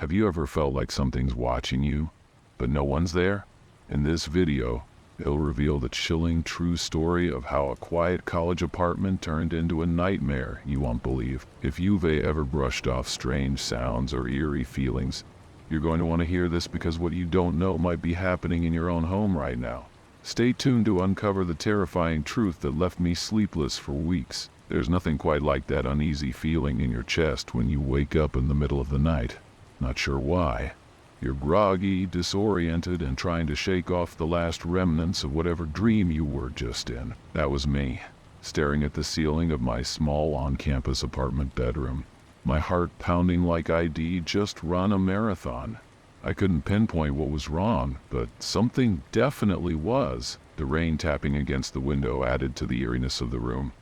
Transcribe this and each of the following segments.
Have you ever felt like something's watching you, but no one's there? In this video, it'll reveal the chilling true story of how a quiet college apartment turned into a nightmare you won't believe. If you've ever brushed off strange sounds or eerie feelings, you're going to want to hear this because what you don't know might be happening in your own home right now. Stay tuned to uncover the terrifying truth that left me sleepless for weeks. There's nothing quite like that uneasy feeling in your chest when you wake up in the middle of the night. Not sure why. You're groggy, disoriented, and trying to shake off the last remnants of whatever dream you were just in. That was me, staring at the ceiling of my small on-campus apartment bedroom, my heart pounding like I'd just run a marathon. I couldn't pinpoint what was wrong, but something definitely was. The rain tapping against the window added to the eeriness of the room,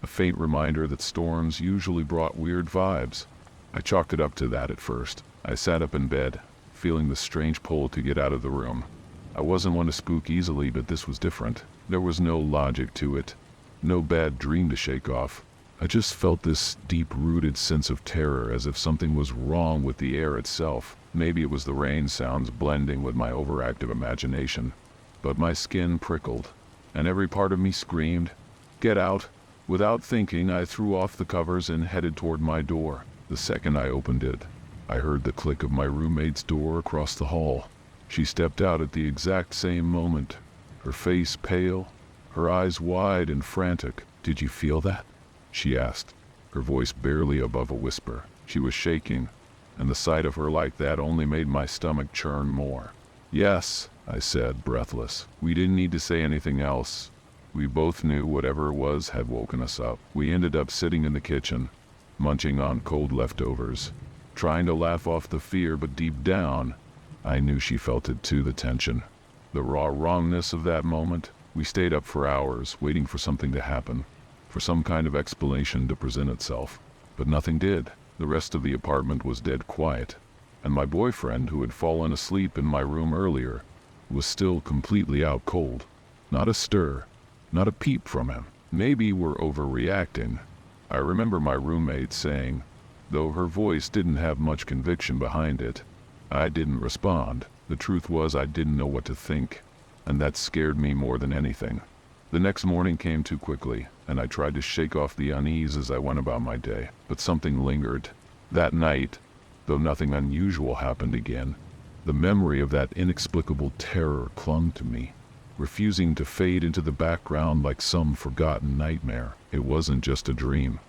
a faint reminder that storms usually brought weird vibes. I chalked it up to that at first. I sat up in bed, feeling the strange pull to get out of the room. I wasn't one to spook easily, but this was different. There was no logic to it, no bad dream to shake off. I just felt this deep-rooted sense of terror, as if something was wrong with the air itself. Maybe it was the rain sounds blending with my overactive imagination. But my skin prickled, and every part of me screamed, "Get out!" Without thinking, I threw off the covers and headed toward my door. The second I opened it, I heard the click of my roommate's door across the hall. She stepped out at the exact same moment, her face pale, her eyes wide and frantic. "Did you feel that?" she asked, her voice barely above a whisper. She was shaking, and the sight of her like that only made my stomach churn more. "Yes," I said, breathless. We didn't need to say anything else. We both knew whatever it was had woken us up. We ended up sitting in the kitchen, munching on cold leftovers, trying to laugh off the fear, but deep down, I knew she felt it too, the tension, the raw wrongness of that moment. We stayed up for hours, waiting for something to happen, for some kind of explanation to present itself. But nothing did. The rest of the apartment was dead quiet, and my boyfriend, who had fallen asleep in my room earlier, was still completely out cold. Not a stir, not a peep from him. Maybe we're overreacting, I remember my roommate saying, though her voice didn't have much conviction behind it. I didn't respond. The truth was, I didn't know what to think, and that scared me more than anything. The next morning came too quickly, and I tried to shake off the unease as I went about my day, but something lingered. That night, though nothing unusual happened again, the memory of that inexplicable terror clung to me, refusing to fade into the background like some forgotten nightmare. It wasn't just a dream.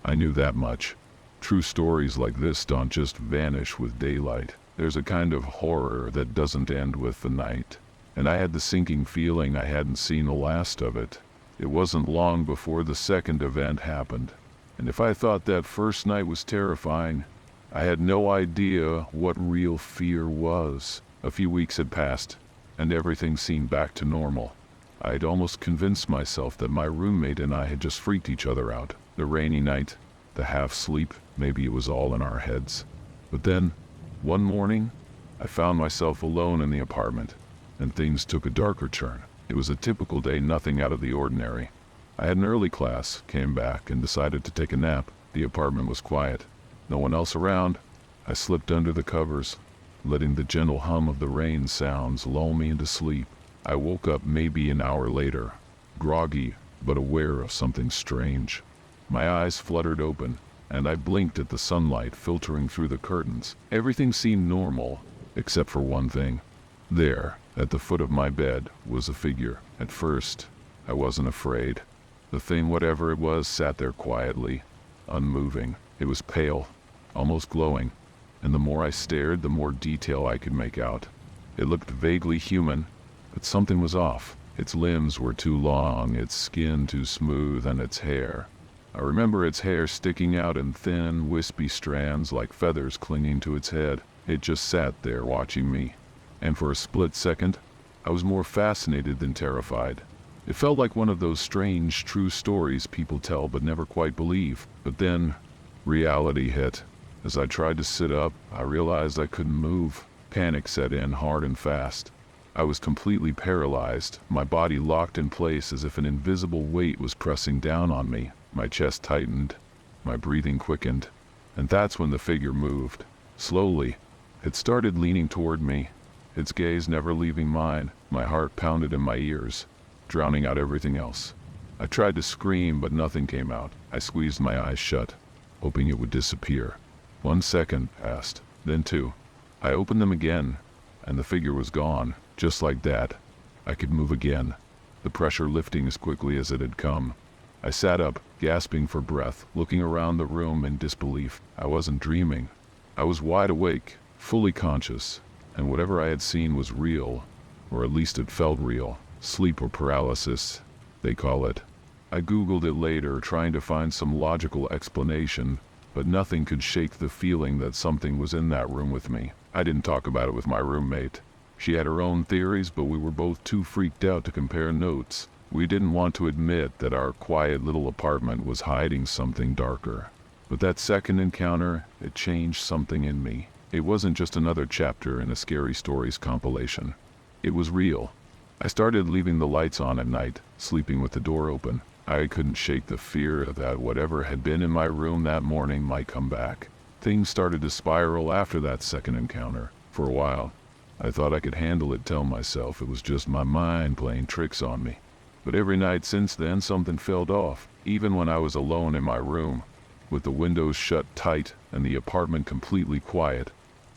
I knew that much. True stories like this don't just vanish with daylight. There's a kind of horror that doesn't end with the night, and I had the sinking feeling I hadn't seen the last of it. It wasn't long before the second event happened, and if I thought that first night was terrifying, I had no idea what real fear was. A few weeks had passed, and everything seemed back to normal. I'd almost convinced myself that my roommate and I had just freaked each other out. The rainy night, the half-sleep, maybe it was all in our heads. But then, one morning, I found myself alone in the apartment, and things took a darker turn. It was a typical day, nothing out of the ordinary. I had an early class, came back, and decided to take a nap. The apartment was quiet. No one else around. I slipped under the covers, letting the gentle hum of the rain sounds lull me into sleep. I woke up maybe an hour later, groggy but aware of something strange. My eyes fluttered open, and I blinked at the sunlight filtering through the curtains. Everything seemed normal, except for one thing. There, at the foot of my bed, was a figure. At first, I wasn't afraid. The thing, whatever it was, sat there quietly, unmoving. It was pale, almost glowing, and the more I stared, the more detail I could make out. It looked vaguely human, but something was off. Its limbs were too long, its skin too smooth, and its hair. I remember its hair sticking out in thin, wispy strands like feathers clinging to its head. It just sat there watching me, and for a split second, I was more fascinated than terrified. It felt like one of those strange, true stories people tell but never quite believe. But then, reality hit. As I tried to sit up, I realized I couldn't move. Panic set in hard and fast. I was completely paralyzed, my body locked in place as if an invisible weight was pressing down on me. My chest tightened, my breathing quickened, and that's when the figure moved. Slowly, It started leaning toward me, its gaze never leaving mine. My heart pounded in my ears, drowning out everything else. I tried to scream, but nothing came out. I squeezed my eyes shut, hoping it would disappear. 1 second passed, then 2. I opened them again, and the figure was gone. Just like that, I could move again, the pressure lifting as quickly as it had come. I sat up, gasping for breath, looking around the room in disbelief. I wasn't dreaming. I was wide awake, fully conscious, and whatever I had seen was real, or at least it felt real. Sleep or paralysis, they call it. I googled it later, trying to find some logical explanation, but nothing could shake the feeling that something was in that room with me. I didn't talk about it with my roommate. She had her own theories, but we were both too freaked out to compare notes. We didn't want to admit that our quiet little apartment was hiding something darker. But that second encounter, it changed something in me. It wasn't just another chapter in a Scary Stories compilation. It was real. I started leaving the lights on at night, sleeping with the door open. I couldn't shake the fear that whatever had been in my room that morning might come back. Things started to spiral after that second encounter. For a while, I thought I could handle it, tell myself it was just my mind playing tricks on me. But every night since then, something felt off. Even when I was alone in my room, with the windows shut tight and the apartment completely quiet,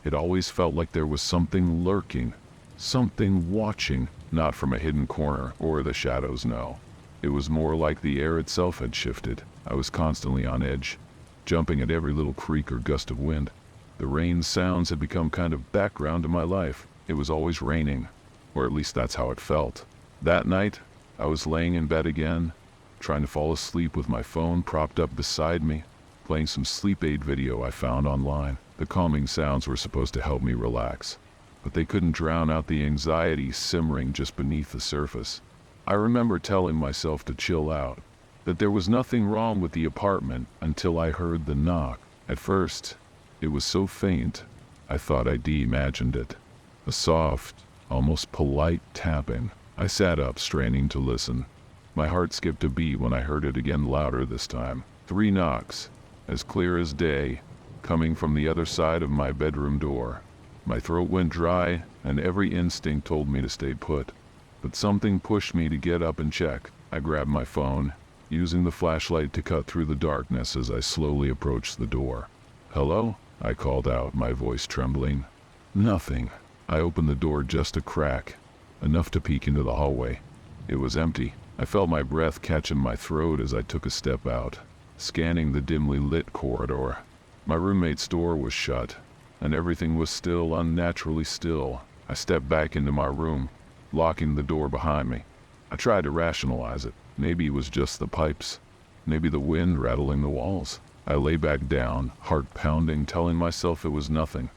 it always felt like there was something lurking, something watching, not from a hidden corner or the shadows, no. It was more like the air itself had shifted. I was constantly on edge, jumping at every little creak or gust of wind. The rain sounds had become kind of background to my life. It was always raining, or at least that's how it felt. That night, I was laying in bed again, trying to fall asleep with my phone propped up beside me, playing some sleep aid video I found online. The calming sounds were supposed to help me relax, but they couldn't drown out the anxiety simmering just beneath the surface. I remember telling myself to chill out, that there was nothing wrong with the apartment until I heard the knock. At first, it was so faint, I thought I imagined it. A soft, almost polite tapping. I sat up, straining to listen. My heart skipped a beat when I heard it again, louder this time. 3 knocks, as clear as day, coming from the other side of my bedroom door. My throat went dry, and every instinct told me to stay put. But something pushed me to get up and check. I grabbed my phone, using the flashlight to cut through the darkness as I slowly approached the door. "Hello?" I called out, my voice trembling. Nothing. I opened the door just a crack, enough to peek into the hallway. It was empty. I felt my breath catch in my throat as I took a step out, scanning the dimly lit corridor. My roommate's door was shut, and everything was still, unnaturally still. I stepped back into my room, locking the door behind me. I tried to rationalize it. Maybe it was just the pipes. Maybe the wind rattling the walls. I lay back down, heart pounding, telling myself it was nothing.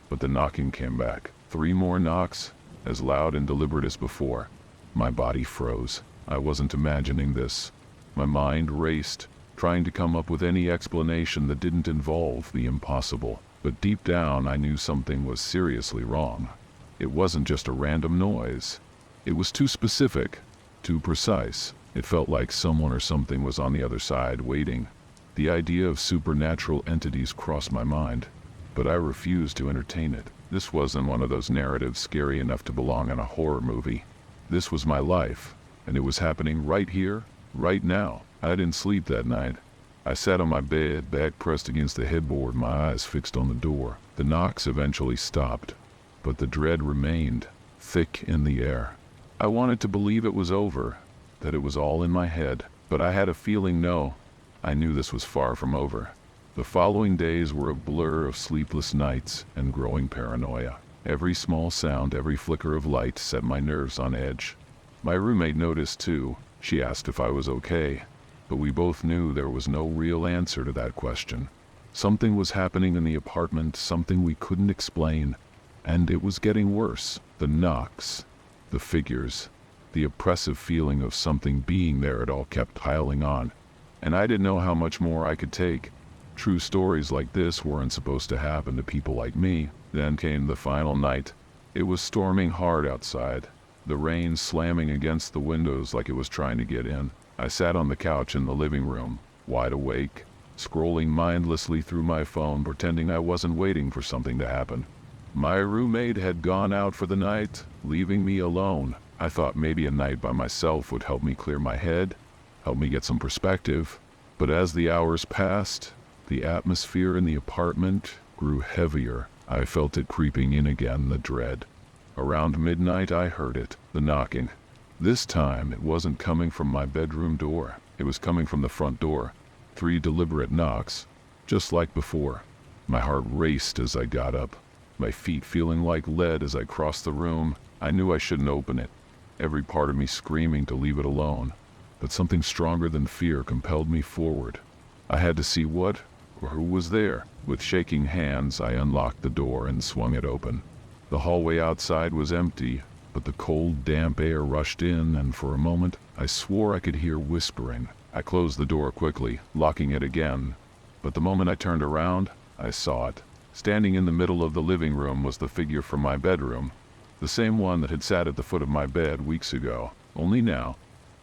But the knocking came back. 3 more knocks, as loud and deliberate as before. My body froze. I wasn't imagining this. My mind raced, trying to come up with any explanation that didn't involve the impossible. But deep down, I knew something was seriously wrong. It wasn't just a random noise. It was too specific, too precise. It felt like someone or something was on the other side, waiting. The idea of supernatural entities crossed my mind, but I refused to entertain it. This wasn't one of those narratives scary enough to belong in a horror movie. This was my life, and it was happening right here, right now. I didn't sleep that night. I sat on my bed, back pressed against the headboard, my eyes fixed on the door. The knocks eventually stopped, but the dread remained, thick in the air. I wanted to believe it was over, that it was all in my head, but I had a feeling no. I knew this was far from over. The following days were a blur of sleepless nights and growing paranoia. Every small sound, every flicker of light set my nerves on edge. My roommate noticed too. She asked if I was okay, but we both knew there was no real answer to that question. Something was happening in the apartment, something we couldn't explain, and it was getting worse. The knocks, the figures, the oppressive feeling of something being there, it all kept piling on, and I didn't know how much more I could take. True stories like this weren't supposed to happen to people like me. Then came the final night. It was storming hard outside, the rain slamming against the windows like it was trying to get in. I sat on the couch in the living room, wide awake, scrolling mindlessly through my phone, pretending I wasn't waiting for something to happen. My roommate had gone out for the night, leaving me alone. I thought maybe a night by myself would help me clear my head, help me get some perspective. But as the hours passed, the atmosphere in the apartment grew heavier. I felt it creeping in again, the dread. Around midnight I heard it, the knocking. This time it wasn't coming from my bedroom door. It was coming from the front door. 3 deliberate knocks, just like before. My heart raced as I got up, my feet feeling like lead as I crossed the room. I knew I shouldn't open it, every part of me screaming to leave it alone. But something stronger than fear compelled me forward. I had to see what or who was there. With shaking hands, I unlocked the door and swung it open. The hallway outside was empty, but the cold, damp air rushed in, and for a moment, I swore I could hear whispering. I closed the door quickly, locking it again. But the moment I turned around, I saw it. Standing in the middle of the living room was the figure from my bedroom, the same one that had sat at the foot of my bed weeks ago. Only now,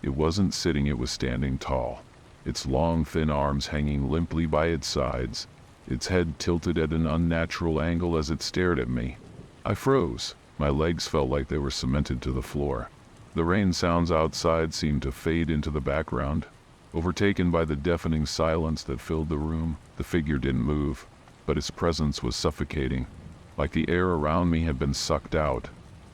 it wasn't sitting, it was standing tall. Its long, thin arms hanging limply by its sides, its head tilted at an unnatural angle as it stared at me. I froze. My legs felt like they were cemented to the floor. The rain sounds outside seemed to fade into the background. Overtaken by the deafening silence that filled the room, the figure didn't move, but its presence was suffocating, like the air around me had been sucked out.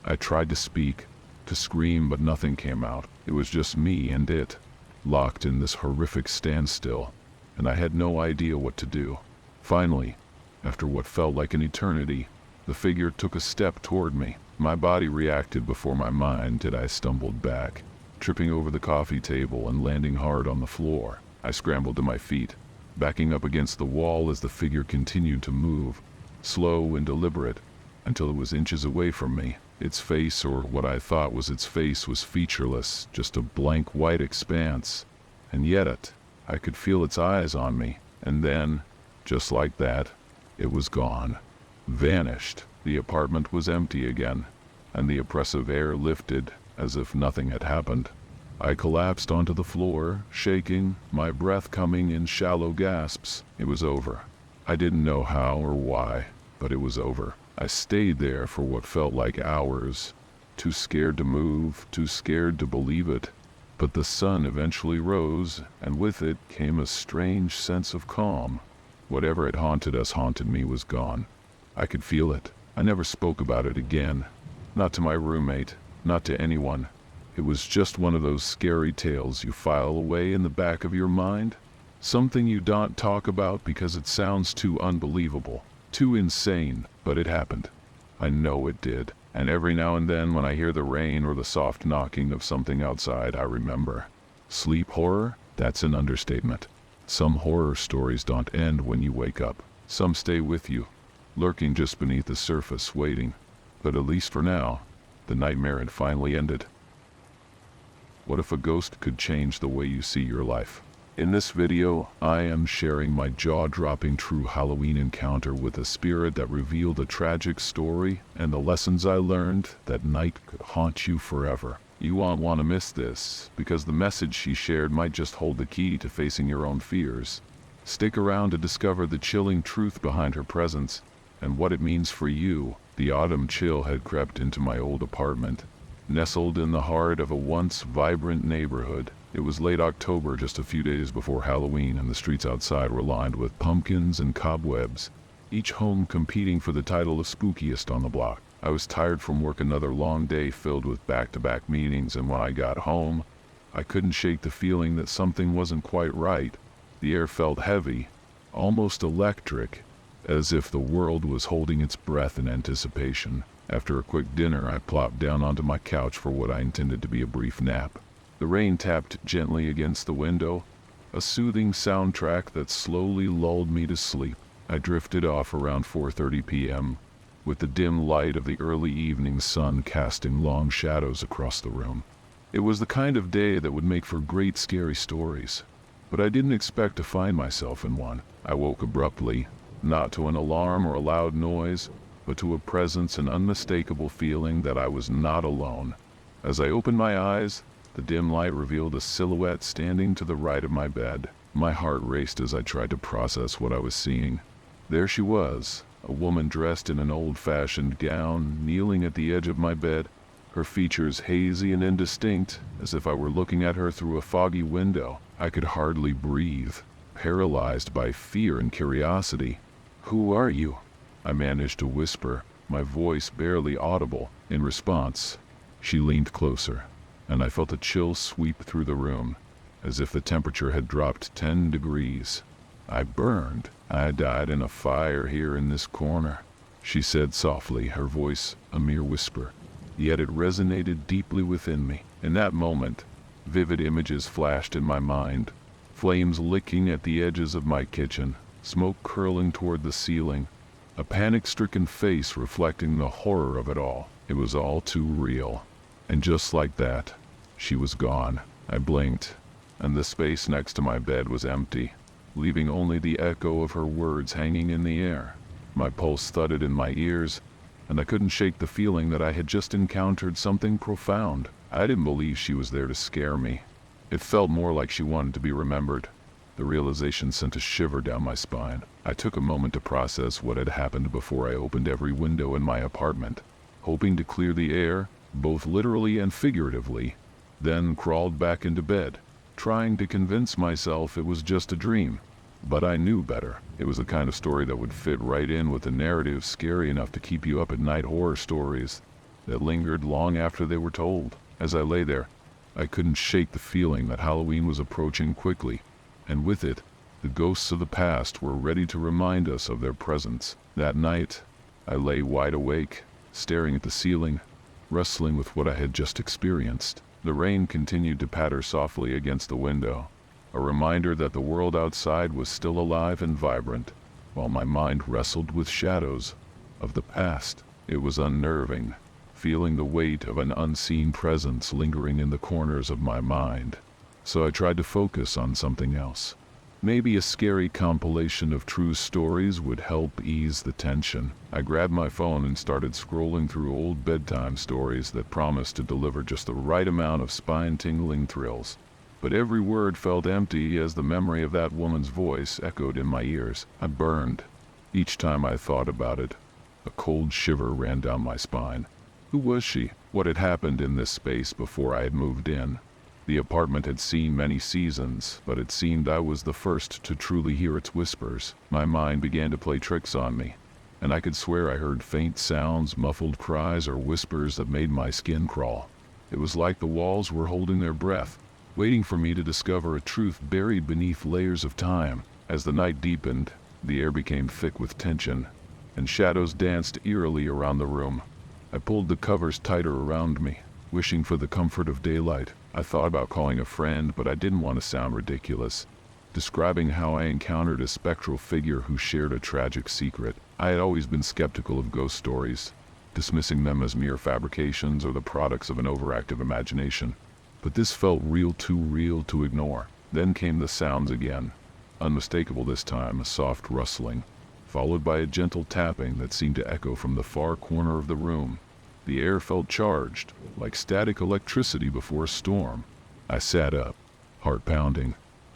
I tried to speak, to scream, but nothing came out. It was just me and it, locked in this horrific standstill, and I had no idea what to do. Finally, after what felt like an eternity, the figure took a step toward me. My body reacted before my mind did. I stumbled back, tripping over the coffee table and landing hard on the floor. I scrambled to my feet, backing up against the wall as the figure continued to move, slow and deliberate, until it was inches away from me. Its face, or what I thought was its face, was featureless, just a blank white expanse. And yet I could feel its eyes on me, and then, just like that, it was gone. Vanished. The apartment was empty again, and the oppressive air lifted as if nothing had happened. I collapsed onto the floor, shaking, my breath coming in shallow gasps. It was over. I didn't know how or why, but it was over. I stayed there for what felt like hours, too scared to move, too scared to believe it. But the sun eventually rose, and with it came a strange sense of calm. Whatever had haunted us haunted me was gone. I could feel it. I never spoke about it again. Not to my roommate, not to anyone. It was just one of those scary tales you file away in the back of your mind. Something you don't talk about because it sounds too unbelievable, too insane, but it happened. I know it did. And every now and then when I hear the rain or the soft knocking of something outside, I remember. Sleep horror? That's an understatement. Some horror stories don't end when you wake up. Some stay with you, lurking just beneath the surface, waiting. But at least for now, the nightmare had finally ended. What if a ghost could change the way you see your life? In this video, I am sharing my jaw-dropping true Halloween encounter with a spirit that revealed a tragic story and the lessons I learned that night could haunt you forever. You won't want to miss this, because the message she shared might just hold the key to facing your own fears. Stick around to discover the chilling truth behind her presence and what it means for you. The autumn chill had crept into my old apartment, nestled in the heart of a once vibrant neighborhood. It was late October, just a few days before Halloween, and the streets outside were lined with pumpkins and cobwebs, each home competing for the title of spookiest on the block. I was tired from work, another long day filled with back-to-back meetings, and when I got home, I couldn't shake the feeling that something wasn't quite right. The air felt heavy, almost electric, as if the world was holding its breath in anticipation. After a quick dinner, I plopped down onto my couch for what I intended to be a brief nap. The rain tapped gently against the window, a soothing soundtrack that slowly lulled me to sleep. I drifted off around 4:30 p.m., with the dim light of the early evening sun casting long shadows across the room. It was the kind of day that would make for great scary stories, but I didn't expect to find myself in one. I woke abruptly, not to an alarm or a loud noise, but to a presence, an unmistakable feeling that I was not alone. As I opened my eyes, the dim light revealed a silhouette standing to the right of my bed. My heart raced as I tried to process what I was seeing. There she was, A woman dressed in an old-fashioned gown, kneeling at the edge of my bed, her features hazy and indistinct, as if I were looking at her through a foggy window. I could hardly breathe, paralyzed by fear and curiosity. "Who are you?" I managed to whisper, my voice barely audible. In response, she leaned closer, and I felt a chill sweep through the room, as if the temperature had dropped 10 degrees. "I burned. I died in a fire here in this corner," she said softly, her voice a mere whisper. Yet it resonated deeply within me. In that moment, vivid images flashed in my mind. Flames licking at the edges of my kitchen, smoke curling toward the ceiling, a panic-stricken face reflecting the horror of it all. It was all too real. And just like that, she was gone. I blinked, and the space next to my bed was empty, leaving only the echo of her words hanging in the air. My pulse thudded in my ears, and I couldn't shake the feeling that I had just encountered something profound. I didn't believe she was there to scare me. It felt more like she wanted to be remembered. The realization sent a shiver down my spine. I took a moment to process what had happened before I opened every window in my apartment, hoping to clear the air, both literally and figuratively, then crawled back into bed, trying to convince myself it was just a dream. But I knew better. It was the kind of story that would fit right in with the narrative, scary enough to keep you up at night, horror stories that lingered long after they were told. As I lay there, I couldn't shake the feeling that Halloween was approaching quickly, and with it, the ghosts of the past were ready to remind us of their presence. That night, I lay wide awake, staring at the ceiling, wrestling with what I had just experienced. The rain continued to patter softly against the window, a reminder that the world outside was still alive and vibrant, while my mind wrestled with shadows of the past. It was unnerving, feeling the weight of an unseen presence lingering in the corners of my mind. So I tried to focus on something else. Maybe a scary compilation of true stories would help ease the tension. I grabbed my phone and started scrolling through old bedtime stories that promised to deliver just the right amount of spine-tingling thrills. But every word felt empty as the memory of that woman's voice echoed in my ears. I burned. Each time I thought about it, a cold shiver ran down my spine. Who was she? What had happened in this space before I had moved in? The apartment had seen many seasons, but it seemed I was the first to truly hear its whispers. My mind began to play tricks on me, and I could swear I heard faint sounds, muffled cries, or whispers that made my skin crawl. It was like the walls were holding their breath, waiting for me to discover a truth buried beneath layers of time. As the night deepened, the air became thick with tension, and shadows danced eerily around the room. I pulled the covers tighter around me, wishing for the comfort of daylight. I thought about calling a friend, but I didn't want to sound ridiculous, describing how I encountered a spectral figure who shared a tragic secret. I had always been skeptical of ghost stories, dismissing them as mere fabrications or the products of an overactive imagination. But this felt too real to ignore. Then came the sounds again, unmistakable this time, a soft rustling, followed by a gentle tapping that seemed to echo from the far corner of the room. The air felt charged, like static electricity before a storm. I sat up, heart pounding,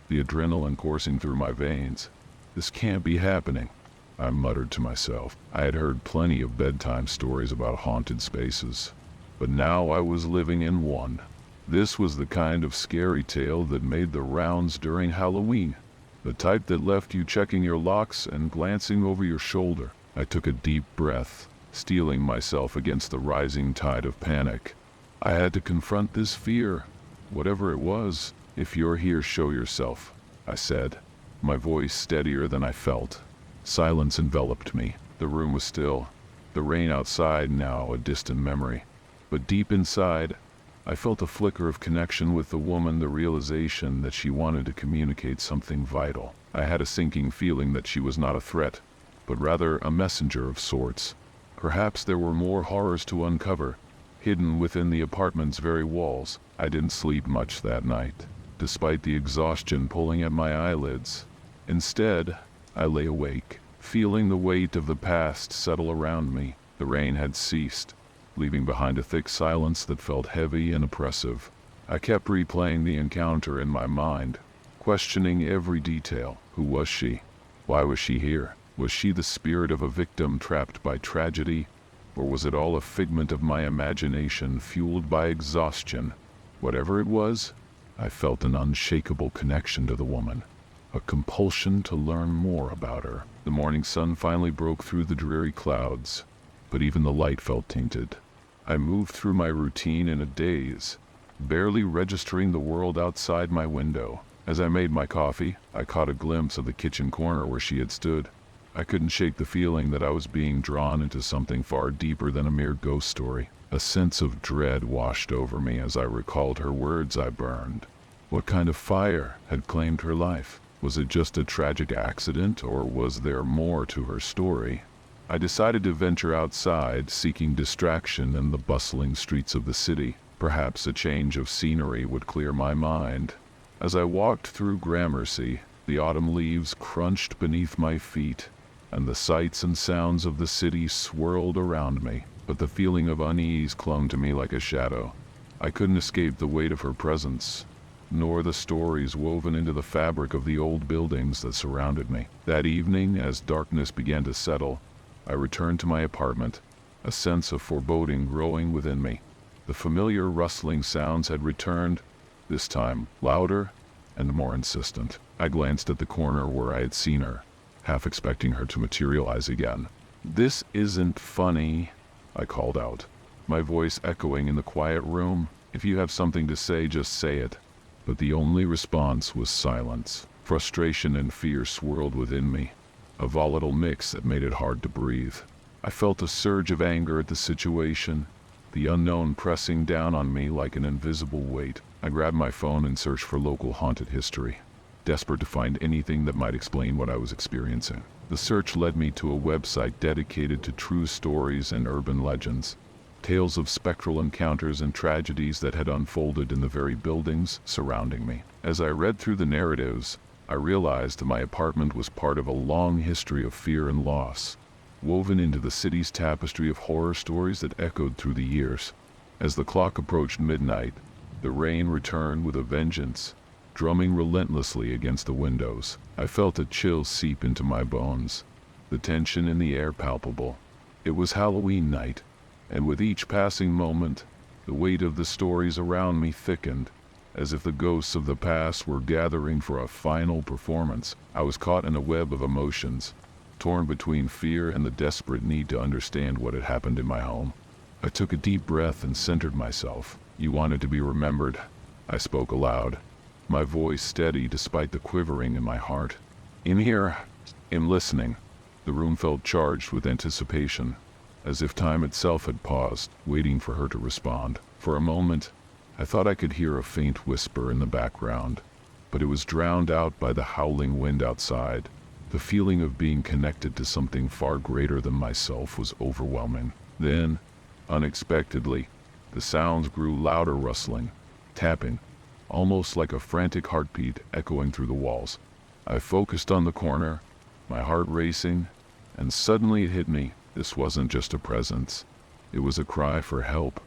the adrenaline coursing through my veins. "This can't be happening," I muttered to myself. I had heard plenty of bedtime stories about haunted spaces, but now I was living in one. This was the kind of scary tale that made the rounds during Halloween, the type that left you checking your locks and glancing over your shoulder. I took a deep breath, steeling myself against the rising tide of panic. I had to confront this fear, whatever it was. "If you're here, show yourself," I said, my voice steadier than I felt. Silence enveloped me. The room was still, the rain outside now a distant memory. But deep inside, I felt a flicker of connection with the woman, the realization that she wanted to communicate something vital. I had a sinking feeling that she was not a threat, but rather a messenger of sorts. Perhaps there were more horrors to uncover, hidden within the apartment's very walls. I didn't sleep much that night, despite the exhaustion pulling at my eyelids. Instead, I lay awake, feeling the weight of the past settle around me. The rain had ceased, leaving behind a thick silence that felt heavy and oppressive. I kept replaying the encounter in my mind, questioning every detail. Who was she? Why was she here? Was she the spirit of a victim trapped by tragedy, or was it all a figment of my imagination fueled by exhaustion? Whatever it was, I felt an unshakable connection to the woman, a compulsion to learn more about her. The morning sun finally broke through the dreary clouds, but even the light felt tainted. I moved through my routine in a daze, barely registering the world outside my window. As I made my coffee, I caught a glimpse of the kitchen corner where she had stood. I couldn't shake the feeling that I was being drawn into something far deeper than a mere ghost story. A sense of dread washed over me as I recalled her words. I burned. What kind of fire had claimed her life? Was it just a tragic accident, or was there more to her story? I decided to venture outside, seeking distraction in the bustling streets of the city. Perhaps a change of scenery would clear my mind. As I walked through Gramercy, the autumn leaves crunched beneath my feet, and the sights and sounds of the city swirled around me, but the feeling of unease clung to me like a shadow. I couldn't escape the weight of her presence, nor the stories woven into the fabric of the old buildings that surrounded me. That evening, as darkness began to settle, I returned to my apartment, a sense of foreboding growing within me. The familiar rustling sounds had returned, this time louder and more insistent. I glanced at the corner where I had seen her, half expecting her to materialize again. "This isn't funny," I called out, my voice echoing in the quiet room. "If you have something to say, just say it." But the only response was silence. Frustration and fear swirled within me, a volatile mix that made it hard to breathe. I felt a surge of anger at the situation, the unknown pressing down on me like an invisible weight. I grabbed my phone and searched for local haunted history, desperate to find anything that might explain what I was experiencing. The search led me to a website dedicated to true stories and urban legends, tales of spectral encounters and tragedies that had unfolded in the very buildings surrounding me. As I read through the narratives, I realized that my apartment was part of a long history of fear and loss, woven into the city's tapestry of horror stories that echoed through the years. As the clock approached midnight, the rain returned with a vengeance, drumming relentlessly against the windows. I felt a chill seep into my bones, the tension in the air palpable. It was Halloween night, and with each passing moment, the weight of the stories around me thickened, as if the ghosts of the past were gathering for a final performance. I was caught in a web of emotions, torn between fear and the desperate need to understand what had happened in my home. I took a deep breath and centered myself. "You wanted to be remembered," I spoke aloud, my voice steady despite the quivering in my heart. "In here, I'm listening." The room felt charged with anticipation, as if time itself had paused, waiting for her to respond. For a moment, I thought I could hear a faint whisper in the background, but it was drowned out by the howling wind outside. The feeling of being connected to something far greater than myself was overwhelming. Then, unexpectedly, the sounds grew louder, rustling, tapping, almost like a frantic heartbeat echoing through the walls. I focused on the corner, my heart racing, and suddenly it hit me. This wasn't just a presence. It was a cry for help,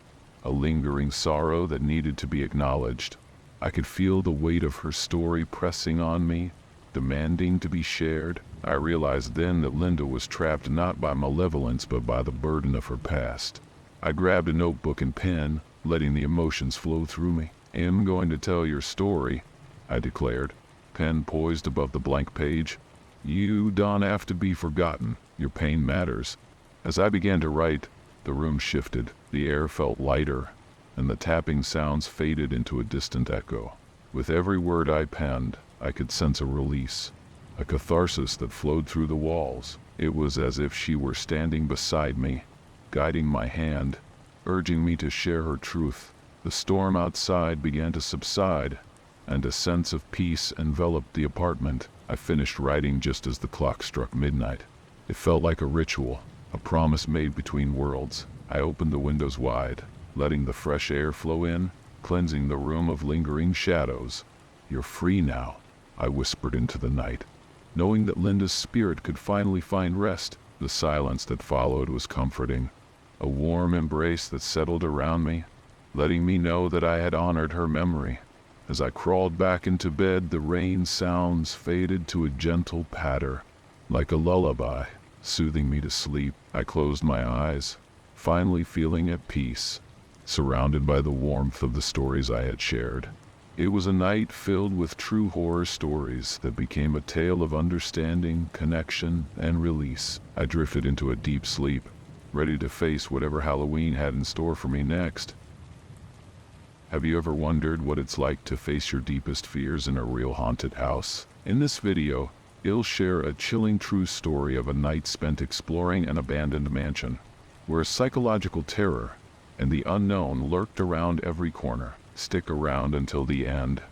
a lingering sorrow that needed to be acknowledged. I could feel the weight of her story pressing on me, demanding to be shared. I realized then that Linda was trapped not by malevolence but by the burden of her past. I grabbed a notebook and pen, letting the emotions flow through me. "I'm going to tell your story," I declared, pen poised above the blank page. "You don't have to be forgotten. Your pain matters." As I began to write, the room shifted. The air felt lighter, and the tapping sounds faded into a distant echo. With every word I penned, I could sense a release, a catharsis that flowed through the walls. It was as if she were standing beside me, guiding my hand, urging me to share her truth. The storm outside began to subside, and a sense of peace enveloped the apartment. I finished writing just as the clock struck midnight. It felt like a ritual, a promise made between worlds. I opened the windows wide, letting the fresh air flow in, cleansing the room of lingering shadows. "You're free now," I whispered into the night, knowing that Linda's spirit could finally find rest. The silence that followed was comforting, a warm embrace that settled around me, letting me know that I had honored her memory. As I crawled back into bed, the rain sounds faded to a gentle patter, like a lullaby, soothing me to sleep. I closed my eyes, finally feeling at peace, surrounded by the warmth of the stories I had shared. It was a night filled with true horror stories that became a tale of understanding, connection, and release. I drifted into a deep sleep, ready to face whatever Halloween had in store for me next. Have you ever wondered what it's like to face your deepest fears in a real haunted house? In this video, I'll share a chilling true story of a night spent exploring an abandoned mansion, where psychological terror and the unknown lurked around every corner. Stick around until the end,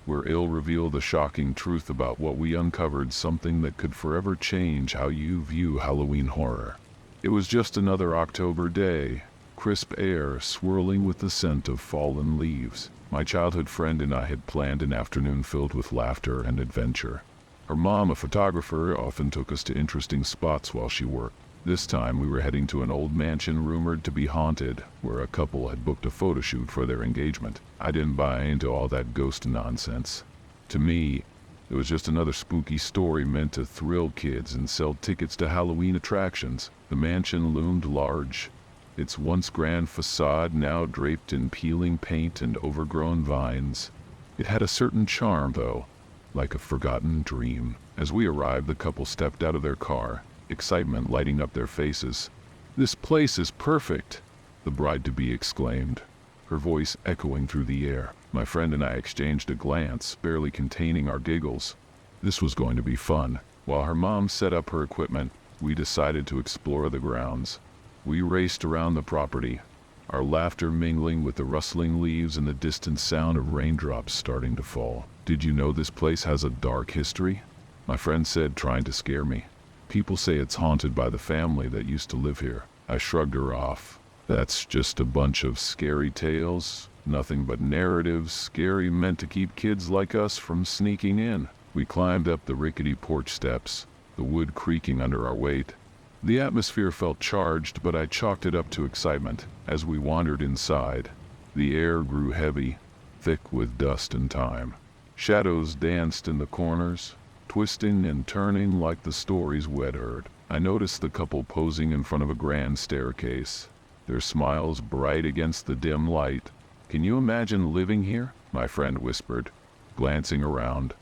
where I'll reveal the shocking truth about what we uncovered, something that could forever change how you view Halloween horror. It was just another October day, crisp air swirling with the scent of fallen leaves. My childhood friend and I had planned an afternoon filled with laughter and adventure. Her mom, a photographer, often took us to interesting spots while she worked. This time we were heading to an old mansion rumored to be haunted, where a couple had booked a photo shoot for their engagement. I didn't buy into all that ghost nonsense. To me, it was just another spooky story meant to thrill kids and sell tickets to Halloween attractions. The mansion loomed large, its once grand facade now draped in peeling paint and overgrown vines. It had a certain charm, though, like a forgotten dream. As we arrived, the couple stepped out of their car, excitement lighting up their faces. "This place is perfect," the bride-to-be exclaimed, her voice echoing through the air. My friend and I exchanged a glance, barely containing our giggles. This was going to be fun. While her mom set up her equipment, we decided to explore the grounds. We raced around the property, our laughter mingling with the rustling leaves and the distant sound of raindrops starting to fall. "Did you know this place has a dark history?" my friend said, trying to scare me. "People say it's haunted by the family that used to live here." I shrugged her off. "That's just a bunch of scary tales. Nothing but narratives, scary meant to keep kids like us from sneaking in." We climbed up the rickety porch steps, the wood creaking under our weight. The atmosphere felt charged, but I chalked it up to excitement. As we wandered inside, the air grew heavy, thick with dust and time. Shadows danced in the corners, twisting and turning like the stories we'd heard. I noticed the couple posing in front of a grand staircase, their smiles bright against the dim light. "Can you imagine living here?" my friend whispered, glancing around.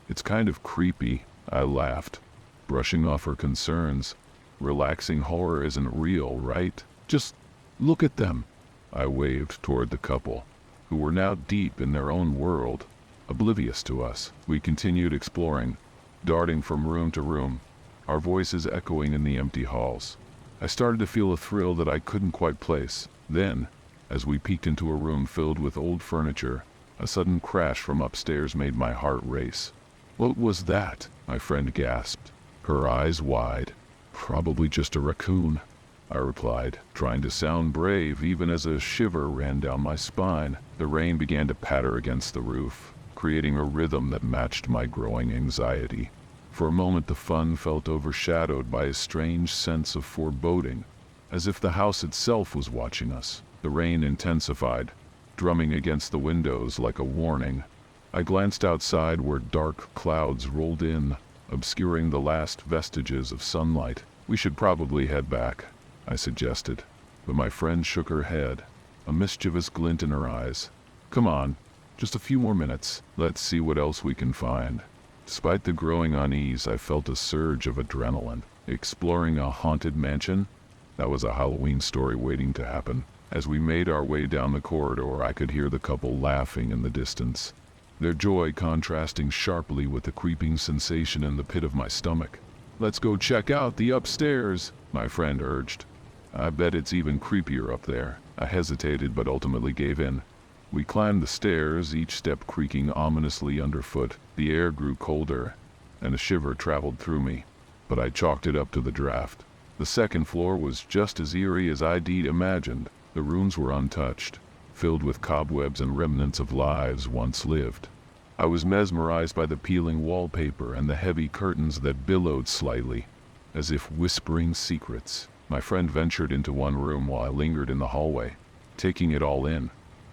"It's kind of creepy," I laughed, brushing off her concerns. "Relaxing horror isn't real, right? Just look at them." I waved toward the couple, who were now deep in their own world, oblivious to us. We continued exploring, darting from room to room, our voices echoing in the empty halls. I started to feel a thrill that I couldn't quite place. Then, as we peeked into a room filled with old furniture, a sudden crash from upstairs made my heart race. "What was that?" my friend gasped, her eyes wide. "Probably just a raccoon," I replied, trying to sound brave even as a shiver ran down my spine. The rain began to patter against the roof, creating a rhythm that matched my growing anxiety. For a moment the fun felt overshadowed by a strange sense of foreboding, as if the house itself was watching us. The rain intensified, drumming against the windows like a warning. I glanced outside where dark clouds rolled in, obscuring the last vestiges of sunlight. "We should probably head back," I suggested, but my friend shook her head, a mischievous glint in her eyes. "Come on, just a few more minutes. Let's see what else we can find." Despite the growing unease, I felt a surge of adrenaline. Exploring a haunted mansion? That was a Halloween story waiting to happen. As we made our way down the corridor, I could hear the couple laughing in the distance, their joy contrasting sharply with the creeping sensation in the pit of my stomach. "Let's go check out the upstairs," my friend urged. "I bet it's even creepier up there." I hesitated but ultimately gave in. We climbed the stairs, each step creaking ominously underfoot. The air grew colder, and a shiver traveled through me, but I chalked it up to the draft. The second floor was just as eerie as I'd imagined. The rooms were untouched, filled with cobwebs and remnants of lives once lived. I was mesmerized by the peeling wallpaper and the heavy curtains that billowed slightly, as if whispering secrets. My friend ventured into one room while I lingered in the hallway, taking it all in.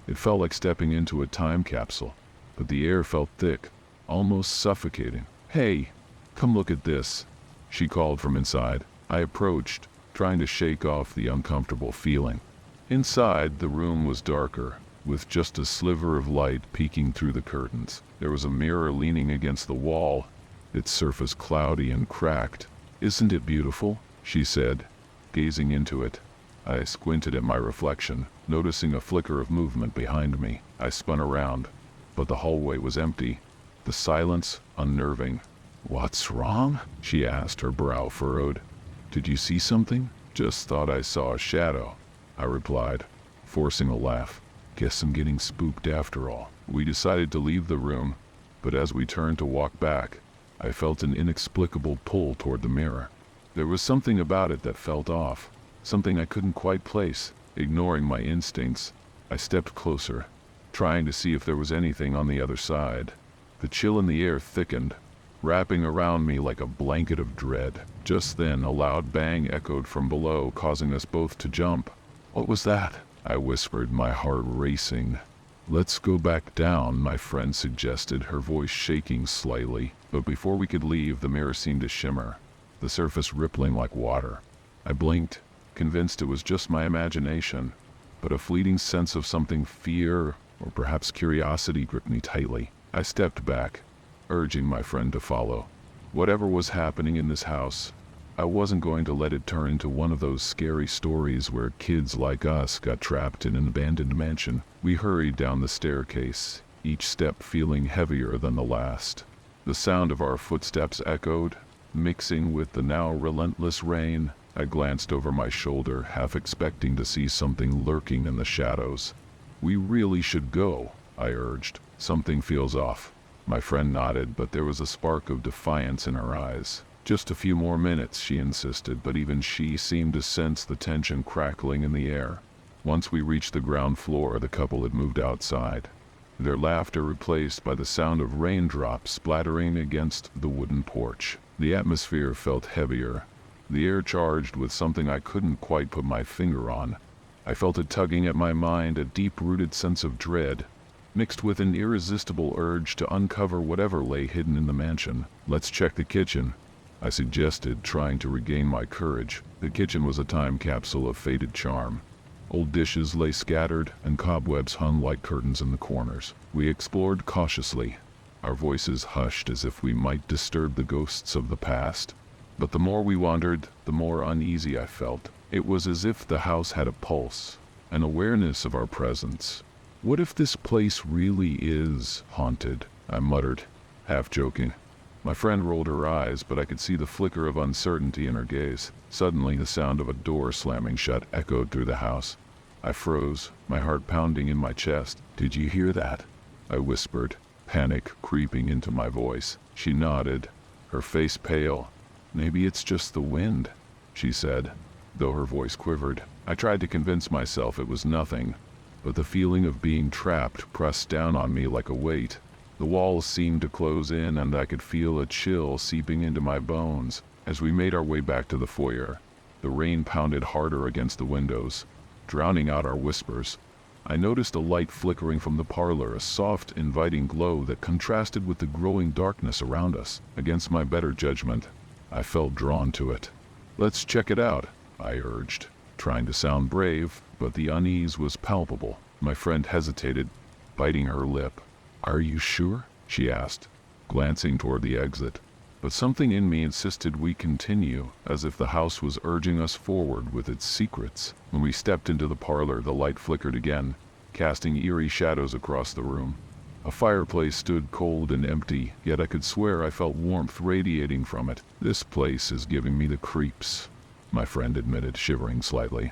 It felt like stepping into a time capsule, but the air felt thick, almost suffocating. "Hey, come look at this," she called from inside. I approached, trying to shake off the uncomfortable feeling. Inside, the room was darker, with just a sliver of light peeking through the curtains. There was a mirror leaning against the wall, its surface cloudy and cracked. "Isn't it beautiful?" she said, gazing into it. I squinted at my reflection, noticing a flicker of movement behind me. I spun around, but the hallway was empty, the silence unnerving. "What's wrong?" she asked, her brow furrowed. "Did you see something?" "Just thought I saw a shadow," I replied, forcing a laugh. "Guess I'm getting spooked after all." We decided to leave the room, but as we turned to walk back, I felt an inexplicable pull toward the mirror. There was something about it that felt off, something I couldn't quite place. Ignoring my instincts, I stepped closer, trying to see if there was anything on the other side. The chill in the air thickened, wrapping around me like a blanket of dread. Just then, a loud bang echoed from below, causing us both to jump. "What was that?" I whispered, my heart racing. "Let's go back down," my friend suggested, her voice shaking slightly. But before we could leave, the mirror seemed to shimmer, the surface rippling like water. I blinked, convinced it was just my imagination, but a fleeting sense of something, fear or perhaps curiosity, gripped me tightly. I stepped back, urging my friend to follow. Whatever was happening in this house, I wasn't going to let it turn into one of those scary stories where kids like us got trapped in an abandoned mansion. We hurried down the staircase, each step feeling heavier than the last. The sound of our footsteps echoed, mixing with the now relentless rain. I glanced over my shoulder, half expecting to see something lurking in the shadows. "We really should go," I urged. "Something feels off." My friend nodded, but there was a spark of defiance in her eyes. "Just a few more minutes," she insisted, but even she seemed to sense the tension crackling in the air. Once we reached the ground floor, the couple had moved outside, their laughter replaced by the sound of raindrops splattering against the wooden porch. The atmosphere felt heavier, the air charged with something I couldn't quite put my finger on. I felt it tugging at my mind, a deep-rooted sense of dread, mixed with an irresistible urge to uncover whatever lay hidden in the mansion. "Let's check the kitchen," I suggested, trying to regain my courage. The kitchen was a time capsule of faded charm. Old dishes lay scattered, and cobwebs hung like curtains in the corners. We explored cautiously, our voices hushed as if we might disturb the ghosts of the past. But the more we wandered, the more uneasy I felt. It was as if the house had a pulse, an awareness of our presence. "What if this place really is haunted?" I muttered, half joking. My friend rolled her eyes, but I could see the flicker of uncertainty in her gaze. Suddenly, the sound of a door slamming shut echoed through the house. I froze, my heart pounding in my chest. "Did you hear that?" I whispered, panic creeping into my voice. She nodded, her face pale. "Maybe it's just the wind," she said, though her voice quivered. I tried to convince myself it was nothing, but the feeling of being trapped pressed down on me like a weight. The walls seemed to close in, and I could feel a chill seeping into my bones. As we made our way back to the foyer, the rain pounded harder against the windows, drowning out our whispers. I noticed a light flickering from the parlor, a soft, inviting glow that contrasted with the growing darkness around us. Against my better judgment, I felt drawn to it. "Let's check it out," I urged, trying to sound brave, but the unease was palpable. My friend hesitated, biting her lip. "Are you sure?" she asked, glancing toward the exit. But something in me insisted we continue, as if the house was urging us forward with its secrets. When we stepped into the parlor, the light flickered again, casting eerie shadows across the room. A fireplace stood cold and empty, yet I could swear I felt warmth radiating from it. "This place is giving me the creeps," my friend admitted, shivering slightly.